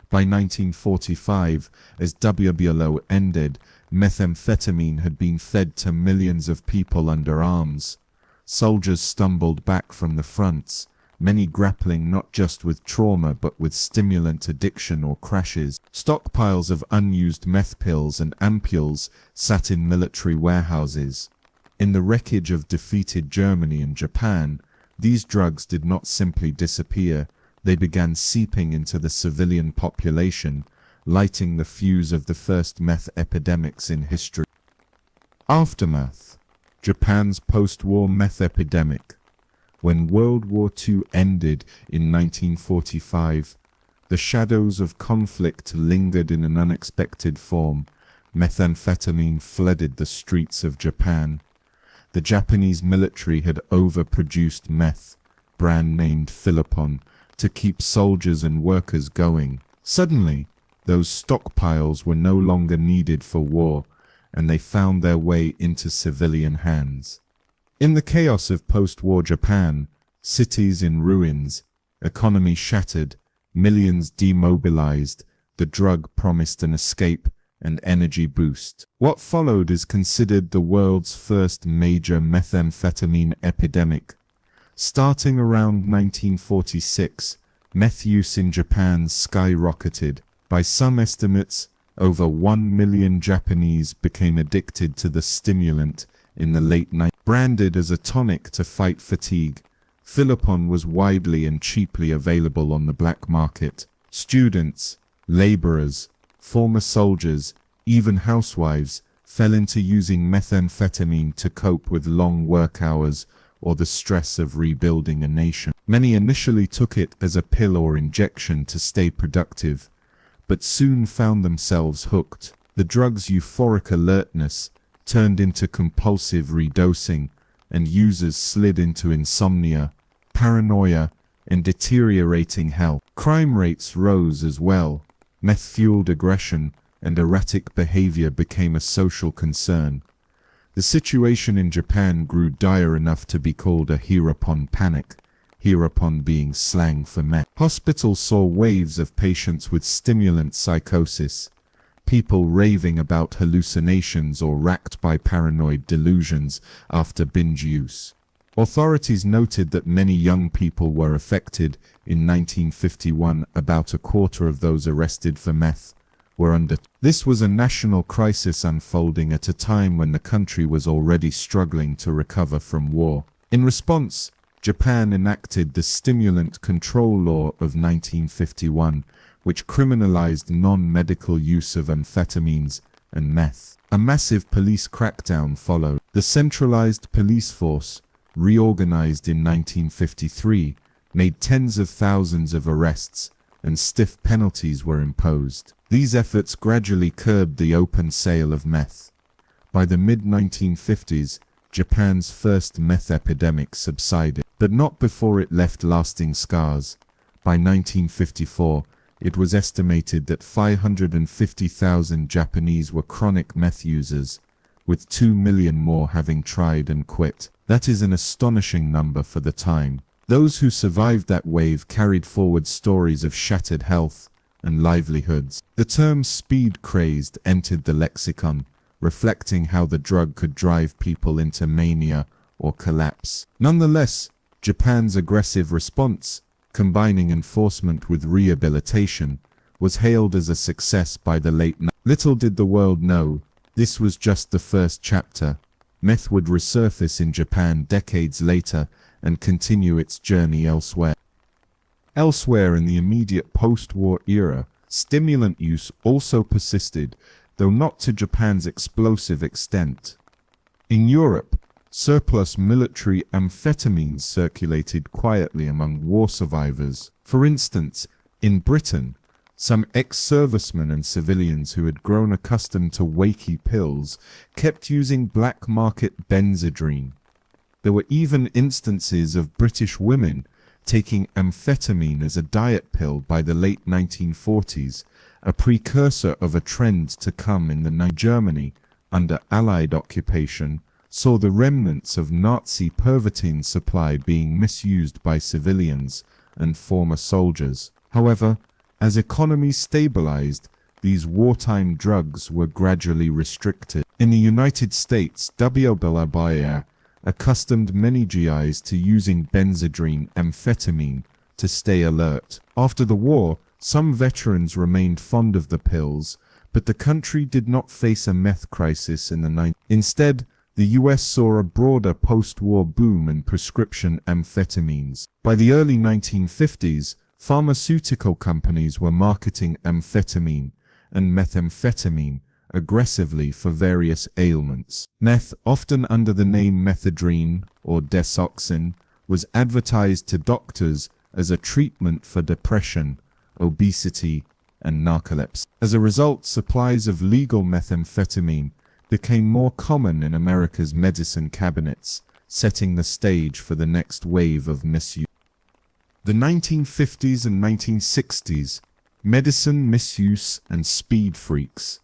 By 1945, as WWO ended, methamphetamine had been fed to millions of people under arms. Soldiers stumbled back from the fronts, many grappling not just with trauma but with stimulant addiction or crashes. Stockpiles of unused meth pills and ampules sat in military warehouses. In the wreckage of defeated Germany and Japan, these drugs did not simply disappear, they began seeping into the civilian population, lighting the fuse of the first meth epidemics in history. Aftermath: Japan's post-war meth epidemic. When World War II ended in 1945, the shadows of conflict lingered in an unexpected form. Methamphetamine flooded the streets of Japan. The Japanese military had overproduced meth, brand named Philippon, to keep soldiers and workers going. Suddenly, those stockpiles were no longer needed for war, and they found their way into civilian hands. In the chaos of post-war Japan, cities in ruins, economy shattered, millions demobilized, the drug promised an escape and energy boost. What followed is considered the world's first major methamphetamine epidemic. Starting around 1946, meth use in Japan skyrocketed. By some estimates, over 1 million Japanese became addicted to the stimulant in the late 90s. Branded as a tonic to fight fatigue, Philippon was widely and cheaply available on the black market. Students, laborers, former soldiers, even housewives fell into using methamphetamine to cope with long work hours or the stress of rebuilding a nation. Many initially took it as a pill or injection to stay productive, but soon found themselves hooked. The drug's euphoric alertness turned into compulsive redosing, and users slid into insomnia, paranoia, and deteriorating health. Crime rates rose as well. Meth-fueled aggression and erratic behavior became a social concern. The situation in Japan grew dire enough to be called a Heropon panic, Heropon being slang for meth. Hospitals saw waves of patients with stimulant psychosis, people raving about hallucinations or racked by paranoid delusions after binge use. Authorities noted that many young people were affected. In 1951, about a quarter of those arrested for meth were under. This was a national crisis unfolding at a time when the country was already struggling to recover from war. In response, Japan enacted the Stimulant Control Law of 1951, which criminalized non-medical use of amphetamines and meth. A massive police crackdown followed. The centralized police force, reorganized in 1953, made tens of thousands of arrests, and stiff penalties were imposed. These efforts gradually curbed the open sale of meth. By the mid-1950s, Japan's first meth epidemic subsided, but not before it left lasting scars. By 1954, it was estimated that 550,000 Japanese were chronic meth users, with 2 million more having tried and quit. That is an astonishing number for the time. Those who survived that wave carried forward stories of shattered health and livelihoods. The term speed crazed entered the lexicon, reflecting how the drug could drive people into mania or collapse. Nonetheless, Japan's aggressive response, combining enforcement with rehabilitation, was hailed as a success by the late 90s. Little did the world know, this was just the first chapter. Meth would resurface in Japan decades later and continue its journey elsewhere. Elsewhere in the immediate post-war era, stimulant use also persisted, though not to Japan's explosive extent. In Europe, surplus military amphetamines circulated quietly among war survivors. For instance, in Britain, some ex-servicemen and civilians who had grown accustomed to wakey pills kept using black market Benzedrine. There were even instances of British women taking amphetamine as a diet pill by the late 1940s, a precursor of a trend to come in Germany, under Allied occupation, saw the remnants of Nazi Pervitin supply being misused by civilians and former soldiers. However, as economies stabilized, these wartime drugs were gradually restricted. In the United States, WBLABIA accustomed many GIs to using Benzedrine amphetamine to stay alert. After the war, some veterans remained fond of the pills, but the country did not face a meth crisis in the 90s. Instead, the US saw a broader post-war boom in prescription amphetamines. By the early 1950s, pharmaceutical companies were marketing amphetamine and methamphetamine aggressively for various ailments. Meth, often under the name methadone or desoxin, was advertised to doctors as a treatment for depression, obesity, and narcolepsy. As a result, supplies of legal methamphetamine became more common in America's medicine cabinets, setting the stage for the next wave of misuse. The 1950s and 1960s, medicine misuse and speed freaks.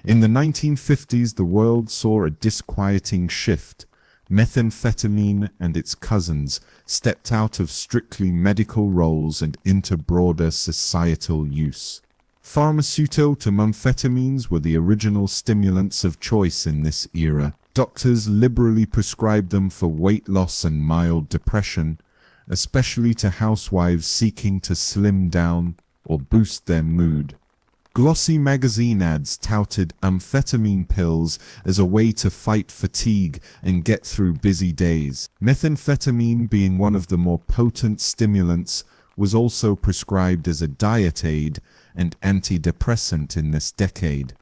In the 1950s, the world saw a disquieting shift. Methamphetamine and its cousins stepped out of strictly medical roles and into broader societal use. Pharmaceutical amphetamines were the original stimulants of choice in this era. Doctors liberally prescribed them for weight loss and mild depression, especially to housewives seeking to slim down or boost their mood. Glossy magazine ads touted amphetamine pills as a way to fight fatigue and get through busy days. Methamphetamine, being one of the more potent stimulants, was also prescribed as a diet aid and antidepressant in this decade.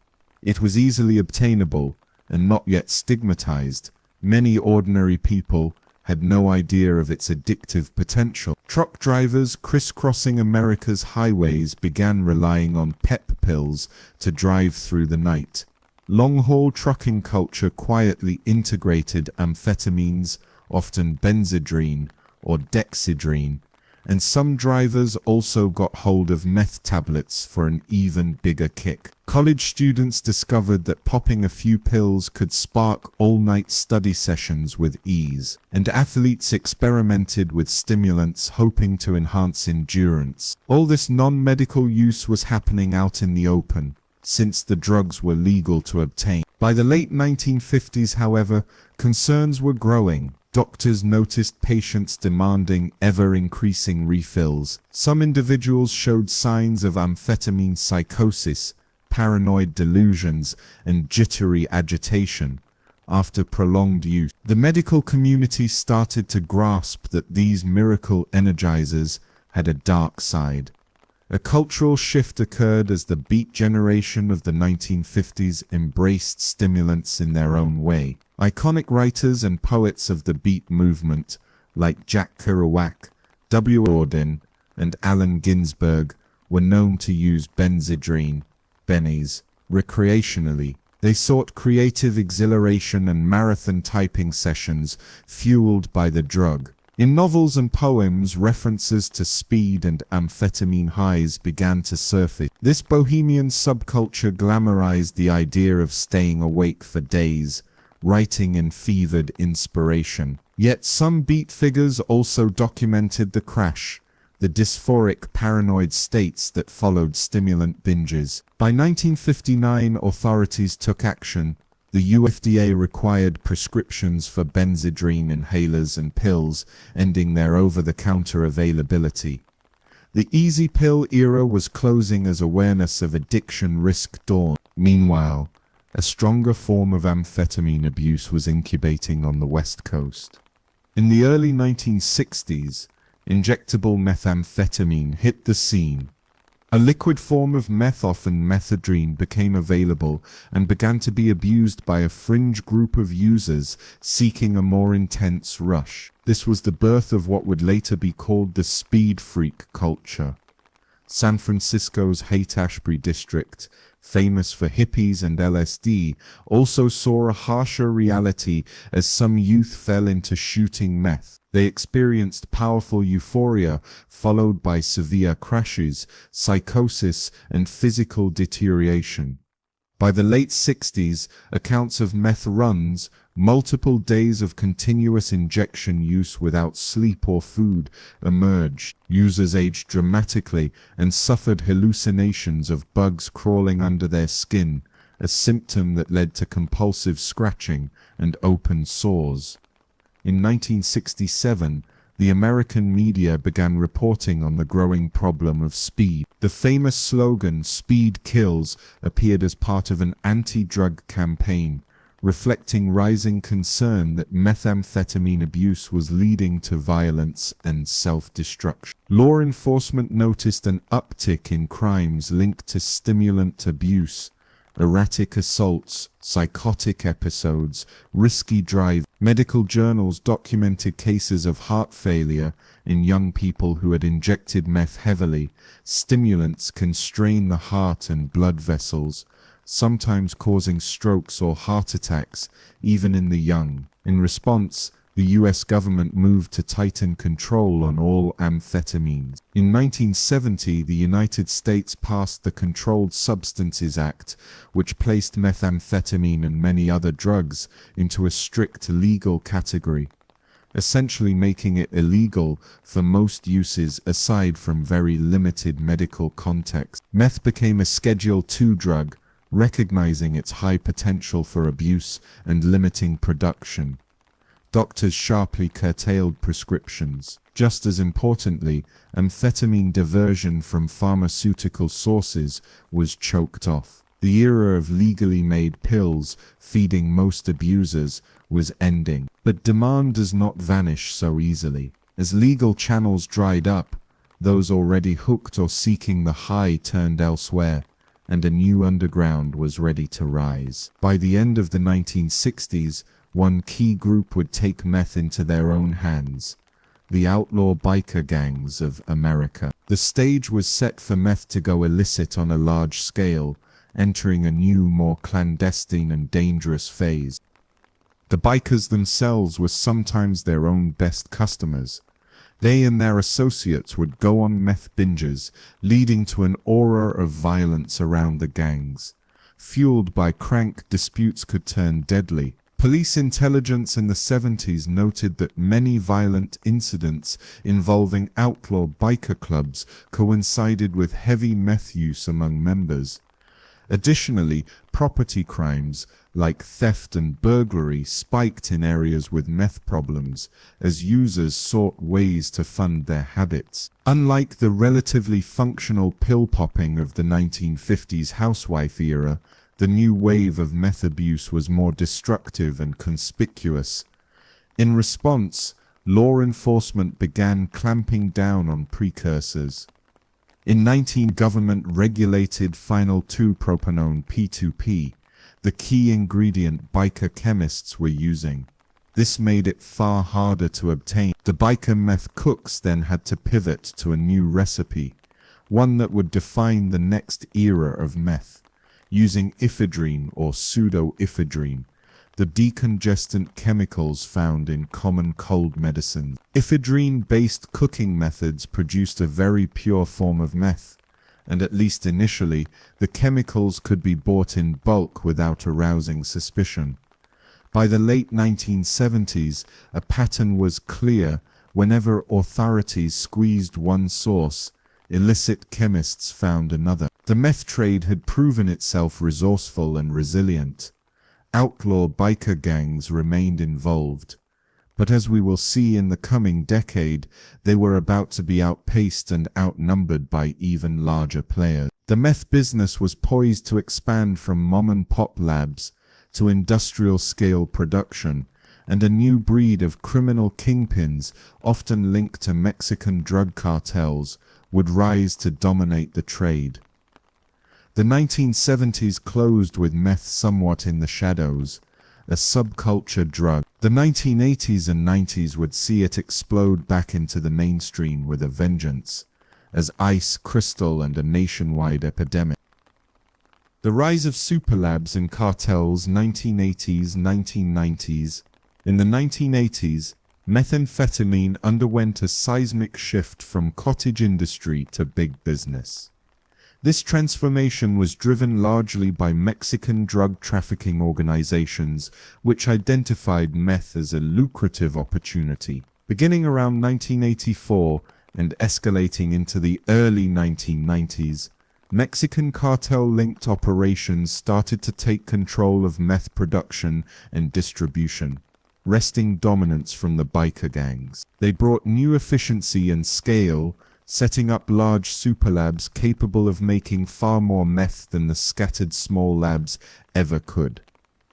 It was easily obtainable and not yet stigmatized. Many ordinary people had no idea of its addictive potential. Truck drivers crisscrossing America's highways began relying on pep pills to drive through the night. Long-haul trucking culture quietly integrated amphetamines, often benzedrine or dexedrine, and some drivers also got hold of meth tablets for an even bigger kick. College students discovered that popping a few pills could spark all-night study sessions with ease, and athletes experimented with stimulants hoping to enhance endurance. All this non-medical use was happening out in the open, since the drugs were legal to obtain. By the late 1950s, however, concerns were growing. Doctors noticed patients demanding ever-increasing refills. Some individuals showed signs of amphetamine psychosis, paranoid delusions, and jittery agitation after prolonged use. The medical community started to grasp that these miracle energizers had a dark side. A cultural shift occurred as the beat generation of the 1950s embraced stimulants in their own way. Iconic writers and poets of the beat movement, like Jack Kerouac, W. Auden, and Allen Ginsberg, were known to use benzedrine, bennies, recreationally. They sought creative exhilaration and marathon typing sessions fueled by the drug. In novels and poems, references to speed and amphetamine highs began to surface. This bohemian subculture glamorized the idea of staying awake for days, writing in fevered inspiration. Yet some beat figures also documented the crash, the dysphoric paranoid states that followed stimulant binges. By 1959, authorities took action. The UFDA required prescriptions for benzedrine inhalers and pills, ending their over-the-counter availability. The easy pill era was closing as awareness of addiction risk dawned. Meanwhile, a stronger form of amphetamine abuse was incubating on the West Coast. In the early 1960s, injectable methamphetamine hit the scene. A liquid form of meth, often methadone, became available and began to be abused by a fringe group of users seeking a more intense rush. This was the birth of what would later be called the speed freak culture. San Francisco's Haight-Ashbury district, famous for hippies and LSD, also saw a harsher reality as some youth fell into shooting meth. They experienced powerful euphoria, followed by severe crashes, psychosis, and physical deterioration. By the late 60s, accounts of meth runs, multiple days of continuous injection use without sleep or food, emerged. Users aged dramatically and suffered hallucinations of bugs crawling under their skin, a symptom that led to compulsive scratching and open sores. In 1967, the American media began reporting on the growing problem of speed. The famous slogan, "Speed Kills," appeared as part of an anti-drug campaign, reflecting rising concern that methamphetamine abuse was leading to violence and self-destruction. Law enforcement noticed an uptick in crimes linked to stimulant abuse, erratic assaults, psychotic episodes, risky driving. Medical journals documented cases of heart failure in young people who had injected meth heavily. Stimulants can strain the heart and blood vessels, sometimes causing strokes or heart attacks, even in the young. In response, the US government moved to tighten control on all amphetamines. In 1970, the United States passed the Controlled Substances Act, which placed methamphetamine and many other drugs into a strict legal category, essentially making it illegal for most uses aside from very limited medical context. Meth became a Schedule II drug, recognizing its high potential for abuse and limiting production. Doctors sharply curtailed prescriptions. Just as importantly, amphetamine diversion from pharmaceutical sources was choked off. The era of legally made pills feeding most abusers was ending. But demand does not vanish so easily. As legal channels dried up, those already hooked or seeking the high turned elsewhere, and a new underground was ready to rise. By the end of the 1960s, one key group would take meth into their own hands: the outlaw biker gangs of America. The stage was set for meth to go illicit on a large scale, entering a new, more clandestine and dangerous phase. The bikers themselves were sometimes their own best customers. They and their associates would go on meth binges, leading to an aura of violence around the gangs. Fueled by crank, disputes could turn deadly. Police intelligence in the 70s noted that many violent incidents involving outlaw biker clubs coincided with heavy meth use among members. Additionally, property crimes like theft and burglary spiked in areas with meth problems as users sought ways to fund their habits. Unlike the relatively functional pill popping of the 1950s housewife era, the new wave of meth abuse was more destructive and conspicuous. In response, law enforcement began clamping down on precursors. In 19 government regulated phenyl 2-propanone P2P, the key ingredient biker chemists were using. This made it far harder to obtain. The biker meth cooks then had to pivot to a new recipe, one that would define the next era of meth, using ephedrine or pseudoephedrine, the decongestant chemicals found in common cold medicines. Ephedrine-based cooking methods produced a very pure form of meth, and at least initially, the chemicals could be bought in bulk without arousing suspicion. By the late 1970s, a pattern was clear. Whenever authorities squeezed one source, illicit chemists found another. The meth trade had proven itself resourceful and resilient. Outlaw biker gangs remained involved, but as we will see in the coming decade, they were about to be outpaced and outnumbered by even larger players. The meth business was poised to expand from mom-and-pop labs to industrial-scale production, and a new breed of criminal kingpins, often linked to Mexican drug cartels, would rise to dominate the trade. The 1970s closed with meth somewhat in the shadows, a subculture drug. The 1980s and 90s would see it explode back into the mainstream with a vengeance, as ice, crystal, and a nationwide epidemic. The rise of superlabs and cartels, 1980s, 1990s. In the 1980s, methamphetamine underwent a seismic shift from cottage industry to big business. This transformation was driven largely by Mexican drug trafficking organizations, which identified meth as a lucrative opportunity. Beginning around 1984 and escalating into the early 1990s, Mexican cartel-linked operations started to take control of meth production and distribution, wresting dominance from the biker gangs. They brought new efficiency and scale, setting up large superlabs capable of making far more meth than the scattered small labs ever could.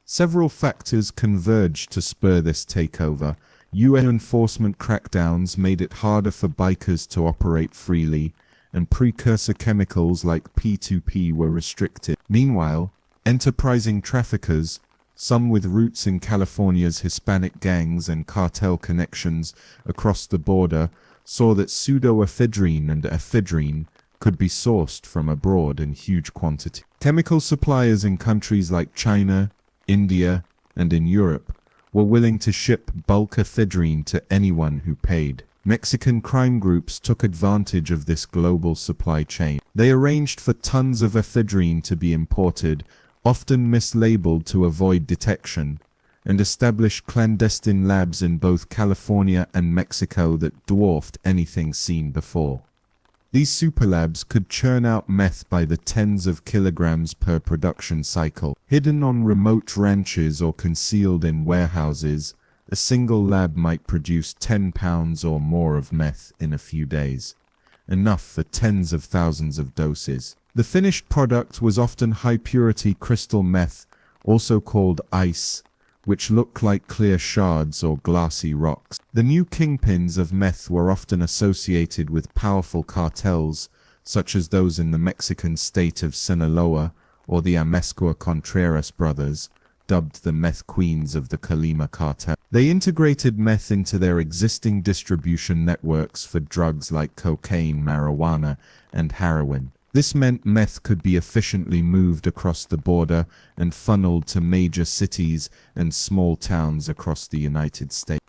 Several factors converged to spur this takeover. UN enforcement crackdowns made it harder for bikers to operate freely, and precursor chemicals like P2P were restricted. Meanwhile, enterprising traffickers, some with roots in California's Hispanic gangs and cartel connections across the border, saw that pseudoephedrine and ephedrine could be sourced from abroad in huge quantity. Chemical suppliers in countries like China, India, and in Europe were willing to ship bulk ephedrine to anyone who paid. Mexican crime groups took advantage of this global supply chain. They arranged for tons of ephedrine to be imported, often mislabeled to avoid detection, and established clandestine labs in both California and Mexico that dwarfed anything seen before. These superlabs could churn out meth by the tens of kilograms per production cycle. Hidden on remote ranches or concealed in warehouses, a single lab might produce 10 pounds or more of meth in a few days, enough for tens of thousands of doses. The finished product was often high-purity crystal meth, also called ice, which looked like clear shards or glassy rocks. The new kingpins of meth were often associated with powerful cartels, such as those in the Mexican state of Sinaloa or the Amezcua Contreras brothers, dubbed the meth queens of the Colima cartel. They integrated meth into their existing distribution networks for drugs like cocaine, marijuana, and heroin. This meant meth could be efficiently moved across the border and funneled to major cities and small towns across the United States.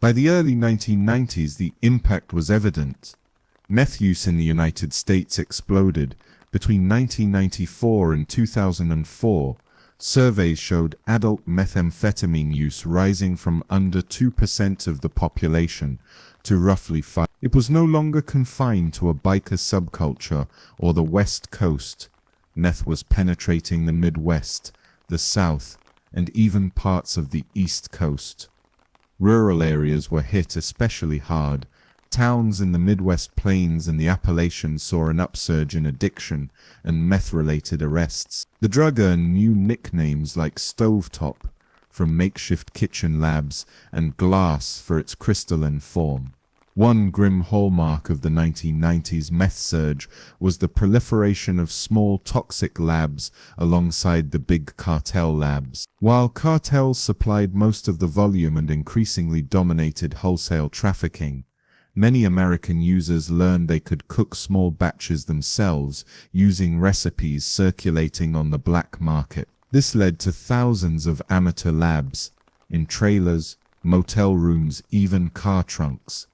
By the early 1990s, the impact was evident. Meth use in the United States exploded. Between 1994 and 2004, surveys showed adult methamphetamine use rising from under 2% of the population to roughly 5%. It was no longer confined to a biker subculture or the West Coast. Meth was penetrating the Midwest, the South, and even parts of the East Coast. Rural areas were hit especially hard. Towns in the Midwest Plains and the Appalachians saw an upsurge in addiction and meth-related arrests. The drug earned new nicknames like Stovetop, from makeshift kitchen labs, and Glass for its crystalline form. One grim hallmark of the 1990s meth surge was the proliferation of small toxic labs alongside the big cartel labs. While cartels supplied most of the volume and increasingly dominated wholesale trafficking, many American users learned they could cook small batches themselves using recipes circulating on the black market. This led to thousands of amateur labs, in trailers, motel rooms, even car trunks,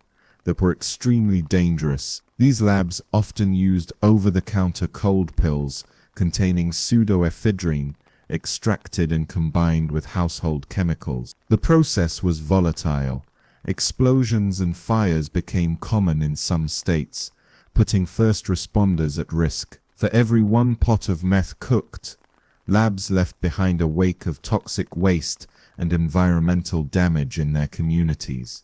that were extremely dangerous. These labs often used over-the-counter cold pills containing pseudoephedrine, extracted and combined with household chemicals. The process was volatile. Explosions and fires became common in some states, putting first responders at risk. For every one pot of meth cooked, labs left behind a wake of toxic waste and environmental damage in their communities.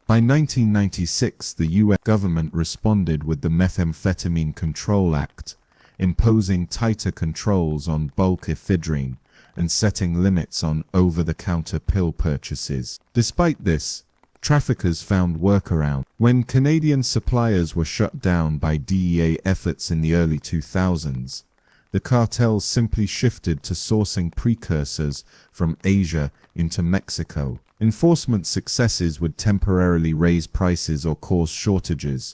By 1996, the US government responded with the Methamphetamine Control Act, imposing tighter controls on bulk ephedrine and setting limits on over-the-counter pill purchases. Despite this, traffickers found workarounds. When Canadian suppliers were shut down by DEA efforts in the early 2000s, the cartels simply shifted to sourcing precursors from Asia into Mexico. Enforcement successes would temporarily raise prices or cause shortages,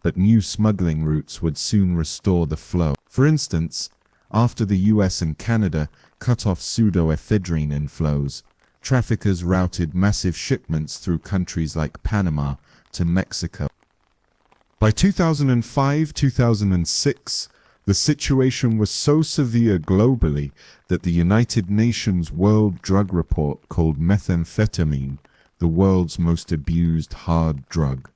but new smuggling routes would soon restore the flow. For instance, after the US and Canada cut off pseudoephedrine inflows, traffickers routed massive shipments through countries like Panama to Mexico. By 2005-2006, the situation was so severe globally that the United Nations World Drug Report called methamphetamine the world's most abused hard drug.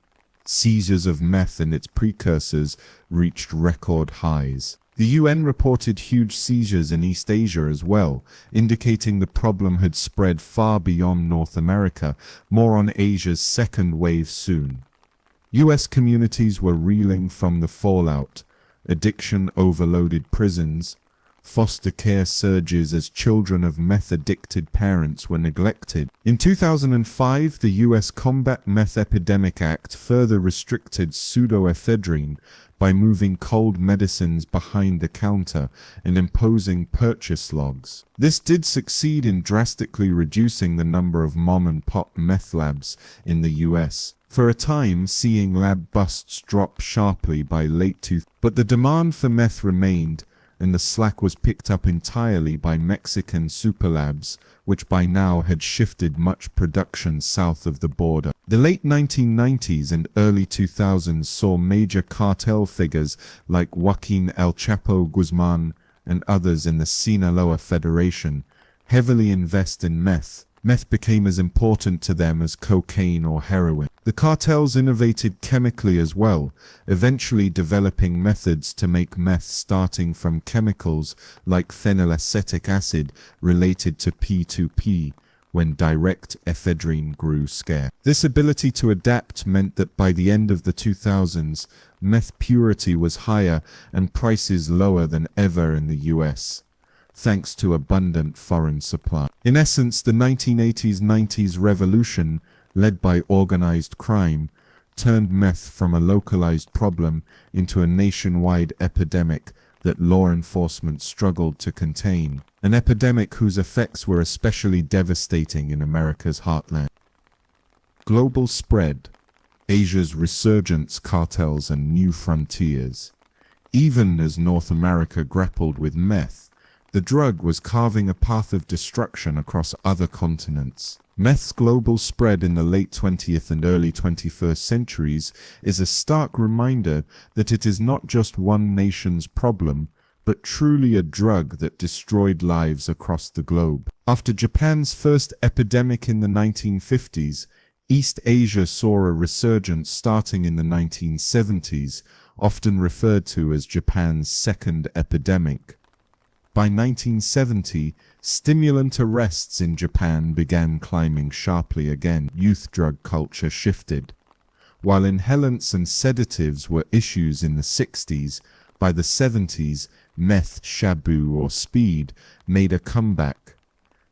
Seizures of meth and its precursors reached record highs. The UN reported huge seizures in East Asia as well, indicating the problem had spread far beyond North America. More on Asia's second wave soon. US communities were reeling from the fallout. Addiction-overloaded prisons, Foster care surges as children of meth-addicted parents were neglected. In 2005, the U.S. Combat Meth Epidemic Act further restricted pseudoephedrine by moving cold medicines behind the counter and imposing purchase logs. This did succeed in drastically reducing the number of mom-and-pop meth labs in the U.S., for a time seeing lab busts drop sharply by late 2000s. But the demand for meth remained, and the slack was picked up entirely by Mexican superlabs, which by now had shifted much production south of the border. The late 1990s and early 2000s saw major cartel figures like Joaquin El Chapo Guzman and others in the Sinaloa Federation heavily invest in meth. Meth became as important to them as cocaine or heroin. The cartels innovated chemically as well, eventually developing methods to make meth starting from chemicals like phenylacetic acid related to P2P, when direct ephedrine grew scarce. This ability to adapt meant that by the end of the 2000s, meth purity was higher and prices lower than ever in the US, thanks to abundant foreign supply. In essence, the 1980s-90s revolution, led by organized crime, turned meth from a localized problem into a nationwide epidemic that law enforcement struggled to contain, an epidemic whose effects were especially devastating in America's heartland. Global spread, Asia's resurgence, cartels and new frontiers. Even as North America grappled with meth, the drug was carving a path of destruction across other continents. Meth's global spread in the late 20th and early 21st centuries is a stark reminder that it is not just one nation's problem, but truly a drug that destroyed lives across the globe. After Japan's first epidemic in the 1950s, East Asia saw a resurgence starting in the 1970s, often referred to as Japan's second epidemic. By 1970, stimulant arrests in Japan began climbing sharply again. Youth drug culture shifted. While inhalants and sedatives were issues in the 60s, by the 70s, meth, shabu or speed made a comeback.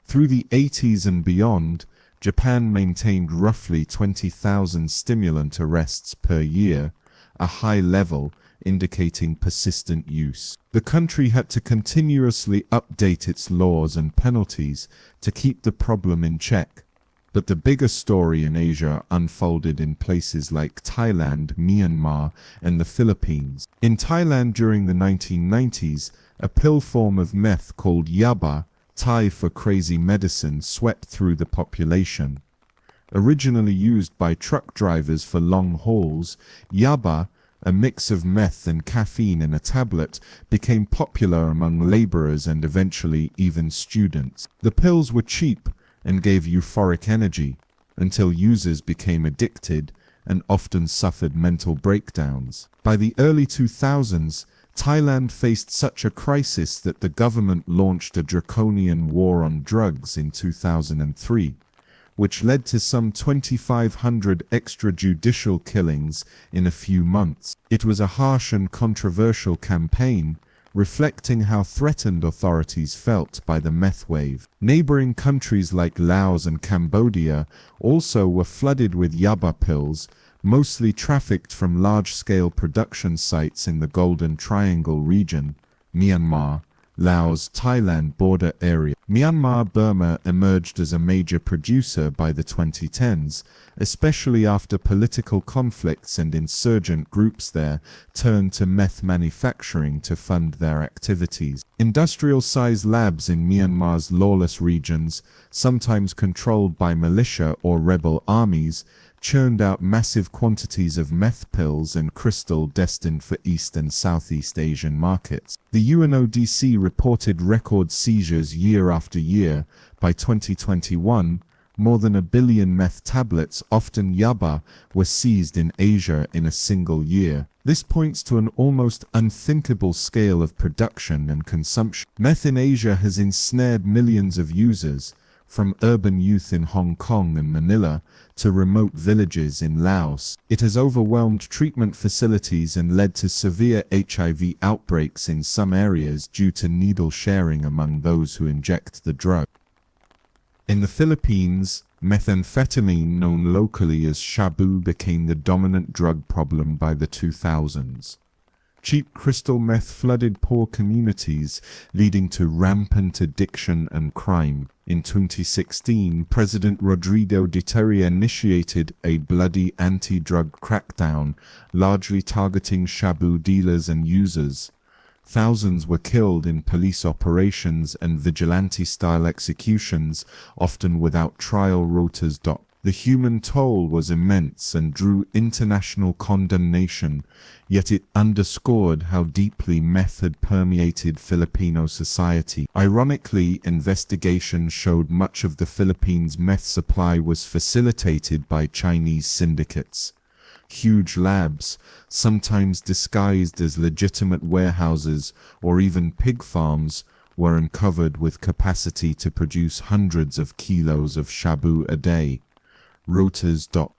Through the 80s and beyond, Japan maintained roughly 20,000 stimulant arrests per year, a high level indicating persistent use. The country had to continuously update its laws and penalties to keep the problem in check. But the bigger story in Asia unfolded in places like Thailand, Myanmar, and the Philippines. In Thailand during the 1990s, a pill form of meth called yaba, Thai for crazy medicine, swept through the population. Originally used by truck drivers for long hauls, yaba, a mix of meth and caffeine in a tablet, became popular among laborers and eventually even students. The pills were cheap and gave euphoric energy, until users became addicted and often suffered mental breakdowns. By the early 2000s, Thailand faced such a crisis that the government launched a draconian war on drugs in 2003. Which led to some 2,500 extrajudicial killings in a few months. It was a harsh and controversial campaign, reflecting how threatened authorities felt by the meth wave. Neighboring countries like Laos and Cambodia also were flooded with yaba pills, mostly trafficked from large-scale production sites in the Golden Triangle region, Myanmar, Laos, Thailand border area. Myanmar-Burma emerged as a major producer by the 2010s, especially after political conflicts and insurgent groups there turned to meth manufacturing to fund their activities. Industrial-sized labs in Myanmar's lawless regions, sometimes controlled by militia or rebel armies, churned out massive quantities of meth pills and crystal destined for East and Southeast Asian markets. The UNODC reported record seizures year after year. By 2021, more than 1 billion meth tablets, often yaba, were seized in Asia in a single year. This points to an almost unthinkable scale of production and consumption. Meth in Asia has ensnared millions of users, from urban youth in Hong Kong and Manila to remote villages in Laos. It has overwhelmed treatment facilities and led to severe HIV outbreaks in some areas due to needle sharing among those who inject the drug. In the Philippines, methamphetamine, known locally as shabu, became the dominant drug problem by the 2000s. Cheap crystal meth flooded poor communities, leading to rampant addiction and crime. In 2016, President Rodrigo Duterte initiated a bloody anti-drug crackdown, largely targeting shabu dealers and users. Thousands were killed in police operations and vigilante-style executions, often without trial. The human toll was immense and drew international condemnation, yet it underscored how deeply meth had permeated Filipino society. Ironically, investigations showed much of the Philippines' meth supply was facilitated by Chinese syndicates. Huge labs, sometimes disguised as legitimate warehouses or even pig farms, were uncovered with capacity to produce hundreds of kilos of shabu a day.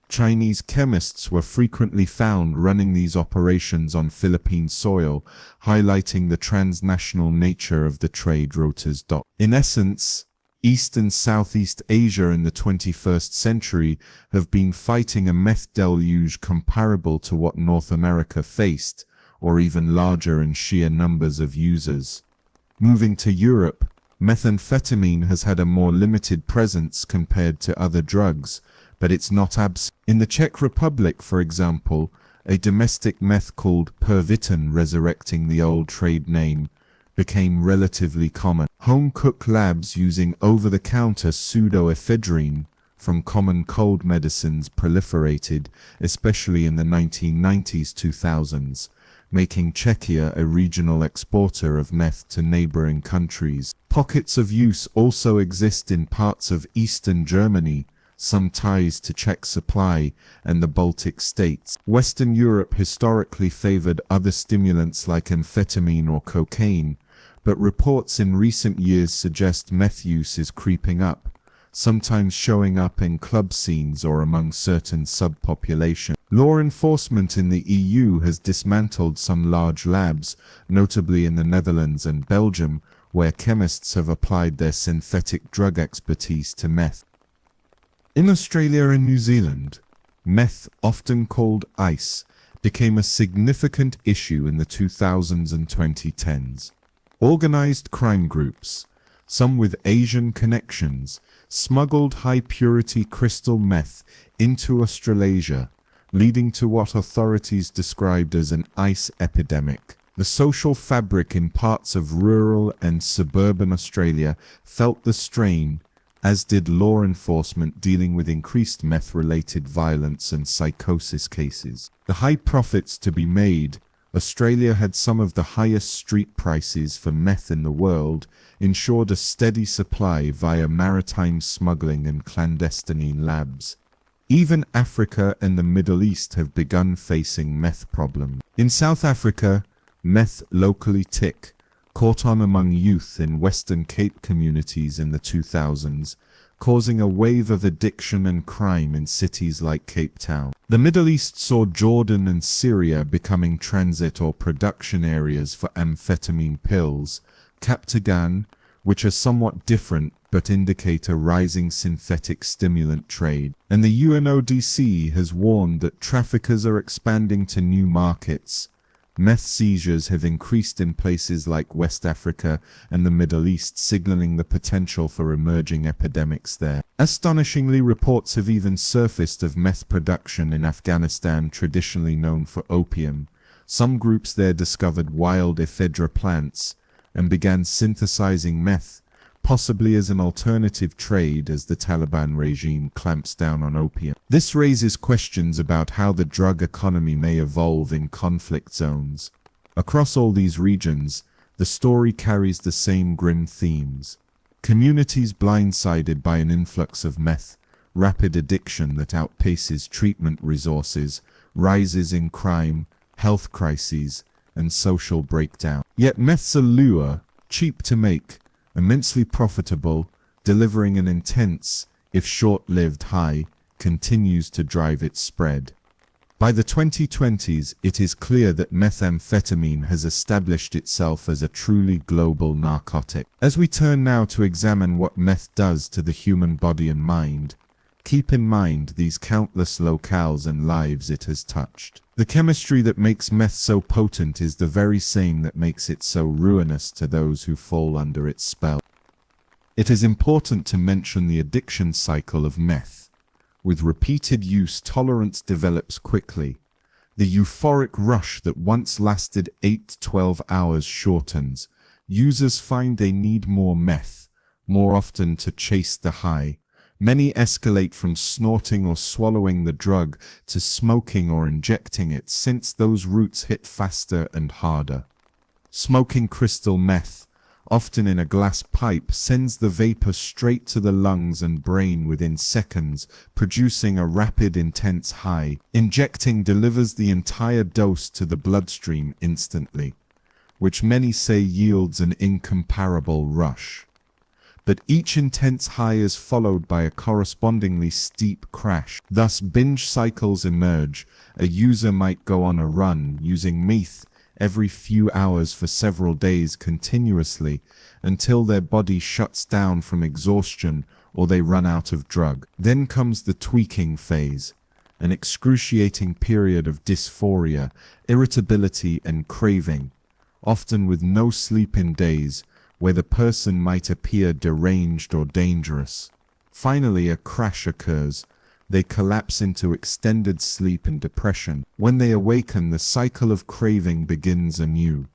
Chinese chemists were frequently found running these operations on Philippine soil, highlighting the transnational nature of the trade. In essence, East and Southeast Asia in the 21st century have been fighting a meth deluge comparable to what North America faced, or even larger in sheer numbers of users. Moving to Europe, methamphetamine has had a more limited presence compared to other drugs, but it's not absent. In the Czech Republic, for example, a domestic meth called Pervitin, resurrecting the old trade name, became relatively common. Home-cooked labs using over-the-counter pseudoephedrine from common cold medicines proliferated, especially in the 1990s-2000s, making Czechia a regional exporter of meth to neighboring countries. Pockets of use also exist in parts of eastern Germany, some ties to Czech supply, and the Baltic states. Western Europe historically favored other stimulants like amphetamine or cocaine, but reports in recent years suggest meth use is creeping up, sometimes showing up in club scenes or among certain subpopulations. Law enforcement in the EU has dismantled some large labs, notably in the Netherlands and Belgium, where chemists have applied their synthetic drug expertise to meth. In Australia and New Zealand, meth, often called ice, became a significant issue in the 2000s and 2010s. Organized crime groups, some with Asian connections, smuggled high-purity crystal meth into Australasia, leading to what authorities described as an ice epidemic. The social fabric in parts of rural and suburban Australia felt the strain, as did law enforcement dealing with increased meth-related violence and psychosis cases. The high profits to be made, Australia had some of the highest street prices for meth in the world, ensured a steady supply via maritime smuggling and clandestine labs. Even Africa and the Middle East have begun facing meth problems. In South Africa, meth, locally tick, caught on among youth in Western Cape communities in the 2000s, causing a wave of addiction and crime in cities like Cape Town. The Middle East saw Jordan and Syria becoming transit or production areas for amphetamine pills, Captagan, which are somewhat different but indicate a rising synthetic stimulant trade. And the UNODC has warned that traffickers are expanding to new markets. Meth seizures have increased in places like West Africa and the Middle East, signaling the potential for emerging epidemics there. Astonishingly, reports have even surfaced of meth production in Afghanistan, traditionally known for opium. Some groups there discovered wild ephedra plants and began synthesizing meth, possibly as an alternative trade as the Taliban regime clamps down on opium. This raises questions about how the drug economy may evolve in conflict zones. Across all these regions, the story carries the same grim themes. Communities blindsided by an influx of meth, rapid addiction that outpaces treatment resources, rises in crime, health crises, and social breakdown. Yet meth's allure, cheap to make, immensely profitable, delivering an intense, if short-lived high, continues to drive its spread. By the 2020s, it is clear that methamphetamine has established itself as a truly global narcotic. As we turn now to examine what meth does to the human body and mind, keep in mind these countless locales and lives it has touched. The chemistry that makes meth so potent is the very same that makes it so ruinous to those who fall under its spell. It is important to mention the addiction cycle of meth. With repeated use, tolerance develops quickly. The euphoric rush that once lasted 8 to 12 hours shortens. Users find they need more meth, more often to chase the high. Many escalate from snorting or swallowing the drug to smoking or injecting it, since those routes hit faster and harder. Smoking crystal meth, often in a glass pipe, sends the vapor straight to the lungs and brain within seconds, producing a rapid, intense high. Injecting delivers the entire dose to the bloodstream instantly, which many say yields an incomparable rush. But each intense high is followed by a correspondingly steep crash. Thus, binge cycles emerge. A user might go on a run using meth every few hours for several days continuously until their body shuts down from exhaustion or they run out of drug. Then comes the tweaking phase, an excruciating period of dysphoria, irritability and craving, often with no sleep in days, where the person might appear deranged or dangerous. Finally, a crash occurs. They collapse into extended sleep and depression. When they awaken, the cycle of craving begins anew.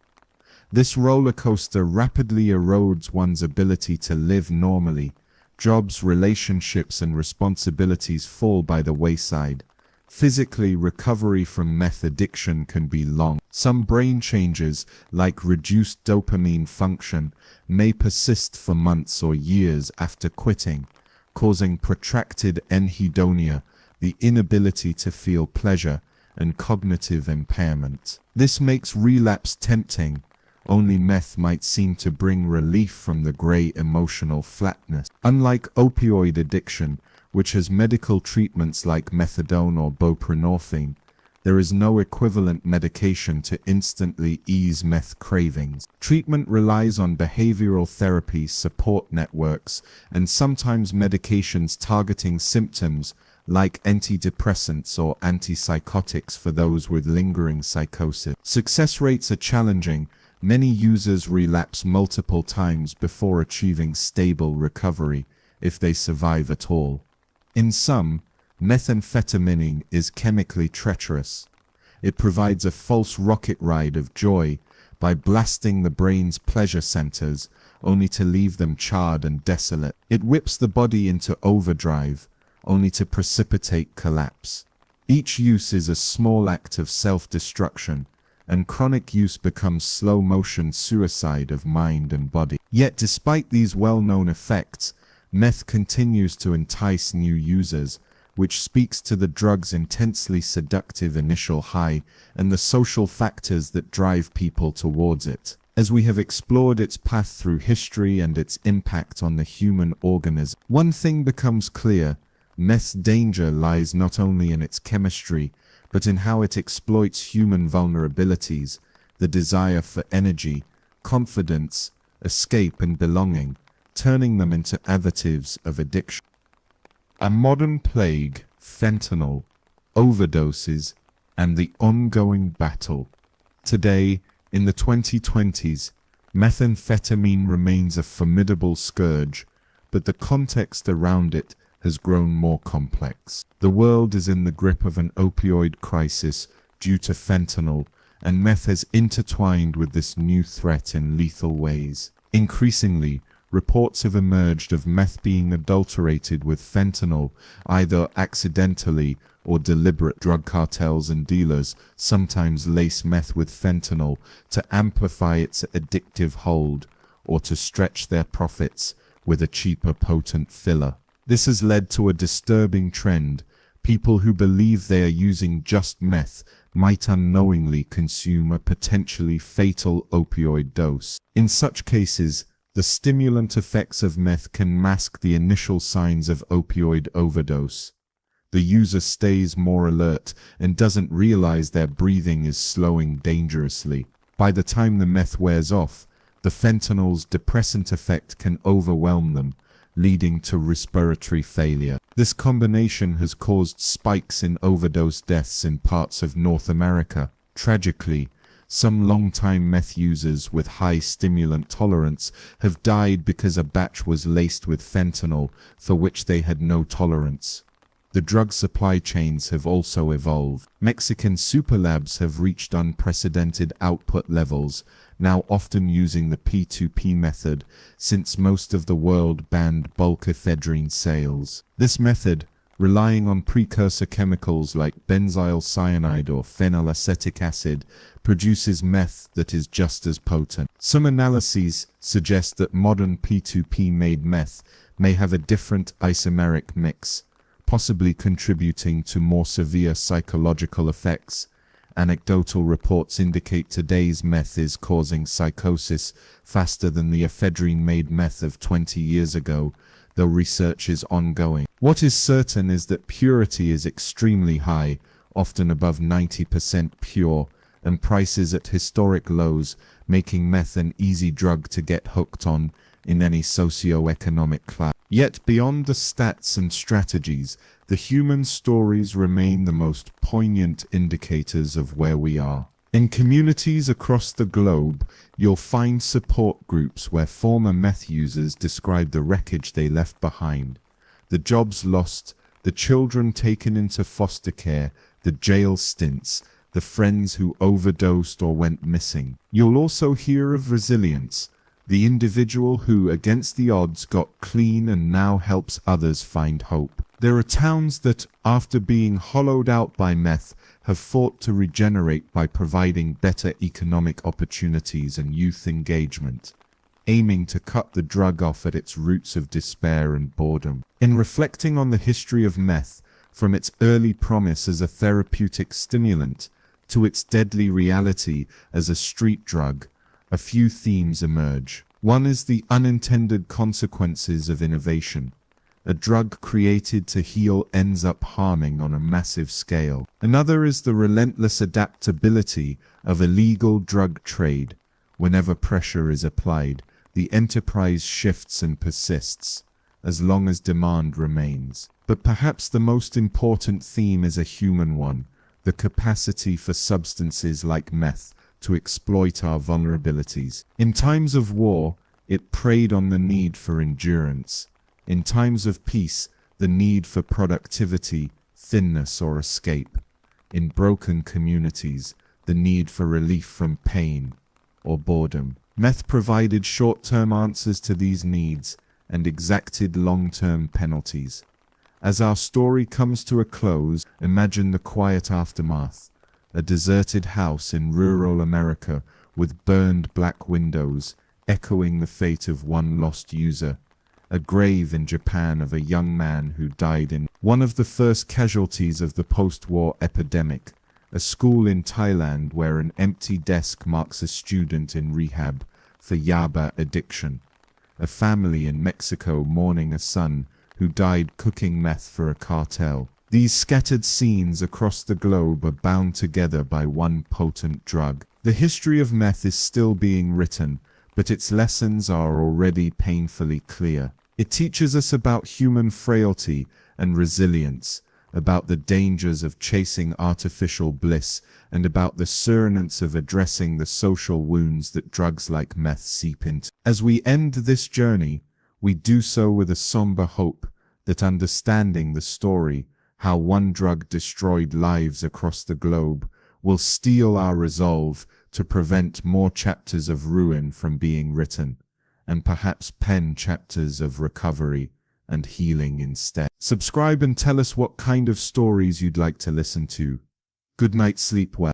This roller coaster rapidly erodes one's ability to live normally. Jobs, relationships, and responsibilities fall by the wayside. Physically, recovery from meth addiction can be long. Some brain changes, like reduced dopamine function, may persist for months or years after quitting, causing protracted anhedonia, the inability to feel pleasure, and cognitive impairment. This makes relapse tempting. Only meth might seem to bring relief from the gray emotional flatness. Unlike opioid addiction, which has medical treatments like methadone or buprenorphine, there is no equivalent medication to instantly ease meth cravings. Treatment relies on behavioral therapy, support networks, and sometimes medications targeting symptoms like antidepressants or antipsychotics for those with lingering psychosis. Success rates are challenging. Many users relapse multiple times before achieving stable recovery, if they survive at all. In sum, methamphetamine is chemically treacherous. It provides a false rocket ride of joy by blasting the brain's pleasure centers, only to leave them charred and desolate. It whips the body into overdrive, only to precipitate collapse. Each use is a small act of self-destruction, and chronic use becomes slow-motion suicide of mind and body. Yet despite these well-known effects, meth continues to entice new users, which speaks to the drug's intensely seductive initial high and the social factors that drive people towards it. As we have explored its path through history and its impact on the human organism, one thing becomes clear: meth's danger lies not only in its chemistry, but in how it exploits human vulnerabilities, the desire for energy, confidence, escape, and belonging, turning them into additives of addiction. A modern plague, fentanyl, overdoses, and the ongoing battle. Today, in the 2020s, methamphetamine remains a formidable scourge, but the context around it has grown more complex. The world is in the grip of an opioid crisis due to fentanyl, and meth has intertwined with this new threat in lethal ways. Increasingly, reports have emerged of meth being adulterated with fentanyl, either accidentally or deliberate. Drug cartels and dealers sometimes lace meth with fentanyl to amplify its addictive hold or to stretch their profits with a cheaper, potent filler. This has led to a disturbing trend. People who believe they are using just meth might unknowingly consume a potentially fatal opioid dose. In such cases, The stimulant effects of meth can mask the initial signs of opioid overdose. The user stays more alert and doesn't realize their breathing is slowing dangerously. By the time the meth wears off, the fentanyl's depressant effect can overwhelm them, leading to respiratory failure. This combination has caused spikes in overdose deaths in parts of North America. Tragically, some long-time meth users with high stimulant tolerance have died because a batch was laced with fentanyl for which they had no tolerance. The drug supply chains have also evolved. Mexican superlabs have reached unprecedented output levels, now often using the P2P method, since most of the world banned bulk ephedrine sales. This method, relying on precursor chemicals like benzyl cyanide or phenylacetic acid, produces meth that is just as potent. Some analyses suggest that modern P2P made meth may have a different isomeric mix, possibly contributing to more severe psychological effects. Anecdotal reports indicate today's meth is causing psychosis faster than the ephedrine-made meth of 20 years ago, though research is ongoing. What is certain is that purity is extremely high, often above 90% pure, and prices at historic lows, making meth an easy drug to get hooked on in any socio-economic class. Yet beyond the stats and strategies, the human stories remain the most poignant indicators of where we are. In communities across the globe, you'll find support groups where former meth users describe the wreckage they left behind, the jobs lost, the children taken into foster care, the jail stints, the friends who overdosed or went missing. You'll also hear of resilience, the individual who, against the odds, got clean and now helps others find hope. There are towns that, after being hollowed out by meth, have fought to regenerate by providing better economic opportunities and youth engagement, aiming to cut the drug off at its roots of despair and boredom. In reflecting on the history of meth, from its early promise as a therapeutic stimulant to its deadly reality as a street drug, a few themes emerge. One is the unintended consequences of innovation. A drug created to heal ends up harming on a massive scale. Another is the relentless adaptability of illegal drug trade. Whenever pressure is applied, the enterprise shifts and persists, as long as demand remains. But perhaps the most important theme is a human one, the capacity for substances like meth to exploit our vulnerabilities. In times of war, it preyed on the need for endurance. In times of peace, the need for productivity, thinness, or escape. In broken communities, the need for relief from pain or boredom. Meth provided short-term answers to these needs and exacted long-term penalties. As our story comes to a close, imagine the quiet aftermath. A deserted house in rural America with burned black windows, echoing the fate of one lost user. A grave in Japan of a young man who died in one of the first casualties of the post-war epidemic. A school in Thailand where an empty desk marks a student in rehab for yaba addiction. A family in Mexico mourning a son who died cooking meth for a cartel. These scattered scenes across the globe are bound together by one potent drug. The history of meth is still being written, but its lessons are already painfully clear. It teaches us about human frailty and resilience, about the dangers of chasing artificial bliss, and about the surenance of addressing the social wounds that drugs like meth seep into. As we end this journey, we do so with a somber hope that understanding the story, how one drug destroyed lives across the globe, will steel our resolve to prevent more chapters of ruin from being written, and perhaps pen chapters of recovery and healing instead. Subscribe and tell us what kind of stories you'd like to listen to. Good night, sleep well.